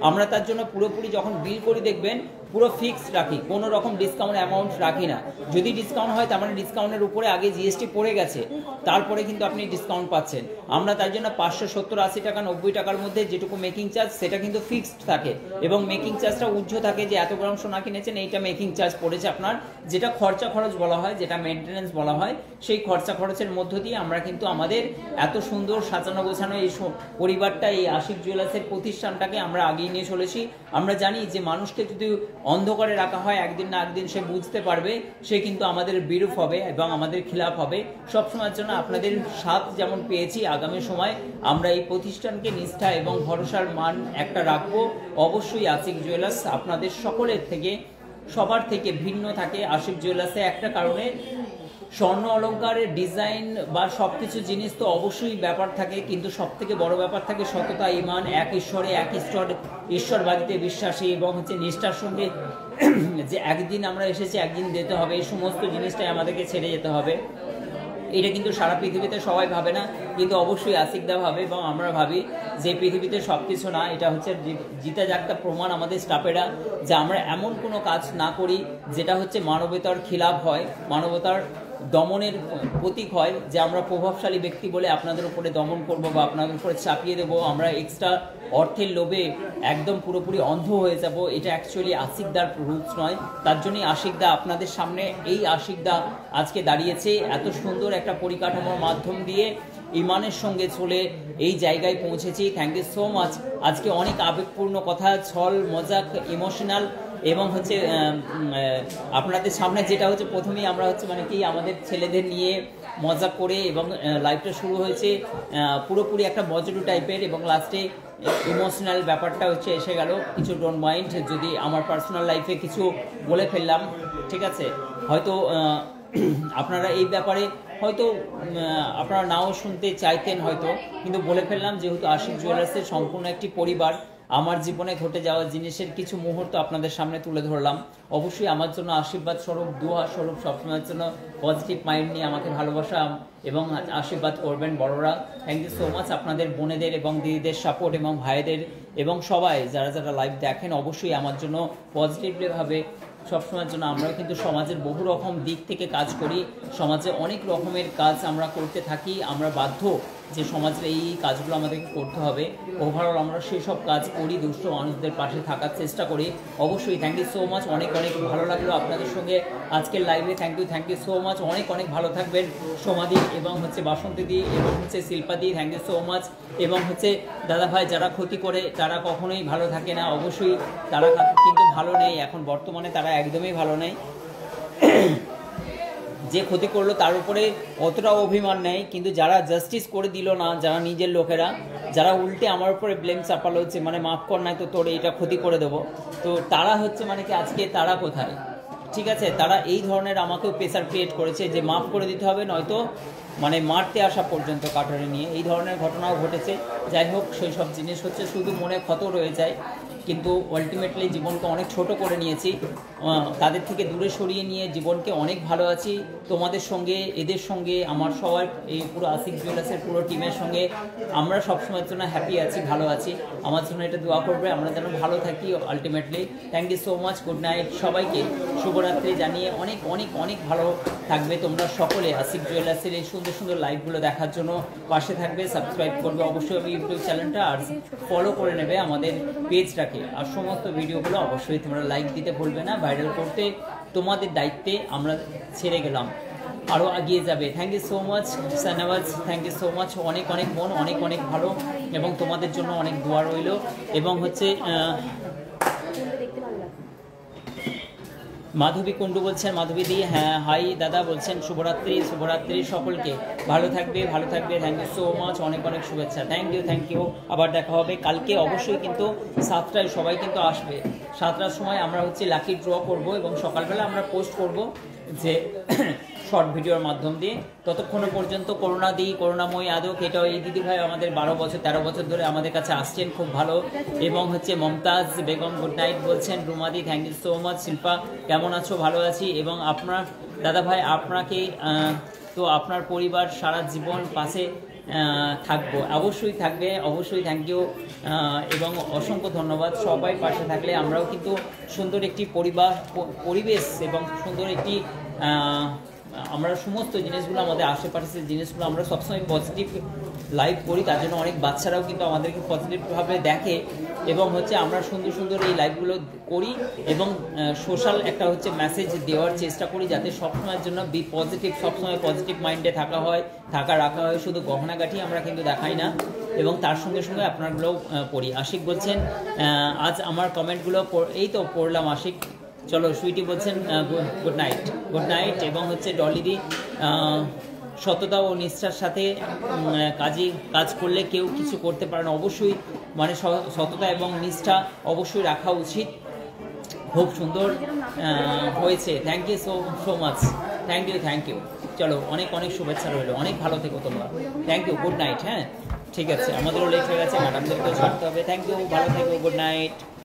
আমরা তার জন্য পুরোপুরি যখন বিল করি দেখবেন পুরো ফিক্সড রাখি, কোনো রকম ডিসকাউন্ট অ্যামাউন্ট রাখি না। যদি ডিসকাউন্ট হয় তার মানে ডিসকাউন্টের উপরে আগে জিএসটি পড়ে গেছে, তারপরে কিন্তু আপনি ডিসকাউন্ট পাচ্ছেন। আমরা তার জন্য 570, 80 টাকা, 90 টাকার মধ্যে যেটুকু মেকিং চার্জ সেটা কিন্তু ফিক্সড থাকে এবং মেকিং চার্জটা উজ্জ্ব থাকে যে এত গ্রাম সোনা কিনেছেন এইটা মেকিং চার্জ পড়েছে আপনার, যেটা খরচ বলা হয়, যেটা মেনটেন্যান্স বলা হয়। সেই খরচের মধ্য দিয়ে আমরা কিন্তু আমাদের এত সুন্দর সাজানো গোছানো এই পরিবারটা, এই আশিক জুয়েলার্সের প্রতিষ্ঠানটাকে আমরা আগিয়ে নিয়ে চলেছি। আমরা জানি যে মানুষকে যদি অন্ধকারে রাখা হয় একদিন না একদিন সে বুঝতে পারবে, সে কিন্তু আমাদের বিরূপ হবে এবং আমাদের খিলাফ হবে। সবসময়ের জন্য আপনাদের সাথ যেমন পেয়েছি, আগামী সময় আমরা এই প্রতিষ্ঠানকে নিষ্ঠা এবং ভরসার মান একটা রাখবো। অবশ্যই আশিক জুয়েলার্স আপনাদের সকলের থেকে, সবার থেকে ভিন্ন থাকে। আশিক জুয়েলার্সে একটা কারণে স্বর্ণ অলংকারের ডিজাইন বা সবকিছু জিনিস তো অবশ্যই ব্যাপার থাকে, কিন্তু সব থেকে বড় ব্যাপার থাকে সততা, ঈমান, এক ঈশ্বরবাদিতে বিশ্বাসী এবং হচ্ছে নিষ্ঠার সঙ্গে যে একদিন আমরা এসেছি একদিন দিতে হবে, এই সমস্ত জিনিসটাই আমাদেরকে ছেড়ে যেতে হবে। এটা কিন্তু সারা পৃথিবীতে সবাই ভাবে না, কিন্তু অবশ্যই আশিকদা ভাবে এবং আমরা ভাবি যে পৃথিবীতে সব কিছু না। এটা হচ্ছে জিতা জাগতা প্রমাণ আমাদের স্টাফেরা যে আমরা এমন কোনো কাজ না করি যেটা হচ্ছে মানবতার খিলাফ হয়, মানবতার দমনের প্রতীক হয়, যে আমরা প্রভাবশালী ব্যক্তি বলে আপনাদের উপরে দমন করব বা আপনাদের উপরে চাপিয়ে দেবো, আমরা এক্সট্রা অর্থের লোভে একদম পুরোপুরি অন্ধ হয়ে যাব। এটা অ্যাকচুয়ালি আশিকদার রুলস নয়। তার জন্যই আশিকদা আপনাদের সামনে, এই আশিকদা আজকে দাঁড়িয়েছে এত সুন্দর একটা পরিকাঠামোর মাধ্যম দিয়ে ইমানের সঙ্গে চলে এই জায়গায় পৌঁছেছি। Thank you so much. আজকে অনেক আবেগপূর্ণ কথা, ছল মজাক, ইমোশনাল এবং হচ্ছে আপনাদের সামনে যেটা হচ্ছে প্রথমেই আমরা হচ্ছে মানে কি আমাদের ছেলেদের নিয়ে মজা করে এবং লাইভটা শুরু হয়েছে পুরোপুরি একটা বজরু টাইপের এবং লাস্টে ইমোশনাল ব্যাপারটা হচ্ছে এসে গেল। কিছু ডোন্ট মাইন্ড যদি আমার পার্সোনাল লাইফে কিছু বলে ফেললাম, ঠিক আছে। হয়তো আপনারা এই ব্যাপারে হয়তো আপনারা নাও শুনতে চাইতেন হয়তো, কিন্তু বলে ফেললাম যেহেতু আশিক জুয়েলার্সের সম্পূর্ণ একটি পরিবার। আমার জীবনে ঘটে যাওয়া জিনিসের কিছু মুহূর্ত আপনাদের সামনে তুলে ধরলাম। অবশ্যই আমার জন্য আশীর্বাদ স্বরূপ, দোয়া স্বরূপ সবসময়ের জন্য পজিটিভ মাইন্ড নিয়ে আমাকে ভালোবাসা এবং আশীর্বাদ করবেন বড়রা। থ্যাংক ইউ সো মাচ আপনাদের বোনেদের এবং দিদিদের সাপোর্ট এবং ভাইদের এবং সবাই যারা যারা লাইভ দেখেন, অবশ্যই আমার জন্য পজিটিভলিভাবে সবসময়ের জন্য। আমরাও কিন্তু সমাজের বহু রকম দিক থেকে কাজ করি, সমাজে অনেক রকমের কাজ আমরা করতে থাকি। আমরা বাধ্য যে সমাজের এই কাজগুলো আমাদেরকে করতে হবে। ওভারঅল আমরা সেই সব কাজ করি, দুষ্ট মানুষদের পাশে থাকার চেষ্টা করি। অবশ্যই থ্যাংক ইউ সো মাচ। অনেক ভালো লাগলো আপনাদের সঙ্গে আজকের লাইভে। Thank you so much. অনেক ভালো থাকবেন সমাধি এবং হচ্ছে বাসন্তীদি এবং হচ্ছে শিল্পাদি। Thank you so much. এবং হচ্ছে দাদা ভাই যারা ক্ষতি করে তারা কখনোই ভালো থাকে না, অবশ্যই তারা কিন্তু ভালো নেই এখন বর্তমানে, তারা একদমই ভালো নেই। যে ক্ষতি করলো তার উপরে অতটাও অভিমান নেই, কিন্তু যারা জাস্টিস করে দিল না, যারা নিজের লোকেরা, যারা উল্টে আমার উপরে ব্লেম চাপালো হচ্ছে মানে মাফ কর নাই তো তোর এটা ক্ষতি করে দেবো, তো তারা হচ্ছে মানে কি আজকে তারা কোথায়, ঠিক আছে। তারা এই ধরনের আমাকেও প্রেসার ক্রিয়েট করেছে যে মাফ করে দিতে হবে, নয়তো মানে মারতে আসা পর্যন্ত কাটারে নিয়ে এই ধরনের ঘটনাও ঘটেছে। যাই হোক, সেই সব জিনিস হচ্ছে শুধু মনে ক্ষত রয়ে যায়। কিন্তু আলটিমেটলি জীবনকে অনেক ছোট করে নিয়েছি, তাদের থেকে দূরে সরিয়ে নিয়ে জীবনকে অনেক ভালো আছি। তোমাদের সঙ্গে, এদের সঙ্গে, আমার সবার এই পুরো আশিক জুয়েলার্সের পুরো টিমের সঙ্গে আমরা সবসময়ের জন্য হ্যাপি আছি, ভালো আছি। আমার জন্য এটা দোয়া করবে, আমরা যেন ভালো থাকি ultimately. Thank you so much, good night সবাইকে, শুভরাত্রি জানিয়ে অনেক অনেক অনেক ভালো থাকবে তোমরা সকলে। আশিক জুয়েলার্সের এই সুন্দর সুন্দর লাইভগুলো দেখার জন্য পাশে থাকবে, সাবস্ক্রাইব করবে অবশ্যই ইউটিউব চ্যানেলটা, আর ফলো করে নেবে আমাদের পেজটাকে। আর সমস্ত ভিডিওগুলো অবশ্যই তোমরা লাইক দিতে ভুলবে না, ভাইরাল করতে তোমাদের দায়িত্বে আমরা ছেড়ে গেলাম, আরও এগিয়ে যাবে। Thank you so much Shahnawaz, thank you so much, অনেক অনেক মন, অনেক অনেক ভালো, এবং তোমাদের জন্য অনেক দোয়া রইল। এবং হচ্ছে মাধবী কুণ্ডু বলছেন, মাধবী দি হ্যাঁ হাই দাদা বলছেন, শুভরাত্রি, শুভরাত্রি সকলকে, ভালো থাকবে, ভালো থাকবে। থ্যাংক ইউ সো মাচ, অনেক অনেক শুভেচ্ছা, থ্যাংক ইউ, থ্যাংক ইউ। আবার দেখা হবে কালকে অবশ্যই, কিন্তু 7টায় সবাই কিন্তু আসবে। 7টার সময় আমরা হচ্ছে লাকি ড্র করব, এবং সকালবেলা আমরা পোস্ট করব যে শর্ট ভিডিওর মাধ্যম দিয়ে। ততক্ষণ পর্যন্ত করোনা দিই, করোনাময়ী আদক, এটাও এই দিদিভাই আমাদের 12 বছর 13 বছর ধরে আমাদের কাছে আসছেন, খুব ভালো। এবং হচ্ছে মমতাজ বেগম গুড নাইট বলছেন, রুমাদি thank you so much, Shilpa কেমন আছো, ভালো আছি। এবং আপনার দাদাভাই আপনাকে তো আপনার পরিবার সারা জীবন পাশে থাকবো, অবশ্যই থাকবে, অবশ্যই, থ্যাংক ইউ। এবং অসংখ্য ধন্যবাদ, সবাই পাশে থাকলে আমরাও কিন্তু সুন্দর একটি পরিবেশ এবং সুন্দর একটি আমরা সমস্ত জিনিসগুলো, আমাদের আশেপাশের জিনিসগুলো আমরা সবসময় পজিটিভ লাইভ করি, তার জন্য অনেক বাচ্চারাও কিন্তু আমাদেরকে পজিটিভভাবে দেখে। এবং হচ্ছে আমরা সুন্দর সুন্দর এই লাইভগুলো করি, এবং সোশ্যাল একটা হচ্ছে মেসেজ দেওয়ার চেষ্টা করি, যাতে সবসময়ের জন্য পজিটিভ, সবসময় পজিটিভ মাইন্ডে রাখা হয়। শুধু গহনাগাঠি আমরা কিন্তু দেখাই না, এবং তার সঙ্গে সঙ্গে আপনারগুলোও পড়ি। আশিক বলছেন আজ আমার কমেন্টগুলো এই তো পড়লাম আশিক। চলো সুইটি বলছেন গুড নাইট, গুড নাইট। এবং হচ্ছে ডলিদি সততা ও নিষ্ঠার সাথে কাজ করলে কেউ কিছু করতে পারে না, অবশ্যই মানে সততা এবং নিষ্ঠা অবশ্যই রাখা উচিত। খুব সুন্দর হয়েছে, thank you so much, thank you, thank you. চলো অনেক অনেক শুভেচ্ছা রইল, অনেক ভালো থেকো তোমরা, থ্যাংক ইউ, গুড নাইট। হ্যাঁ ঠিক আছে, আমাদেরও লেট হয়ে গেছে, ম্যাডামদেরকেও ছাড়তে হবে। থ্যাংক ইউ, ভালো থেকো, গুড নাইট।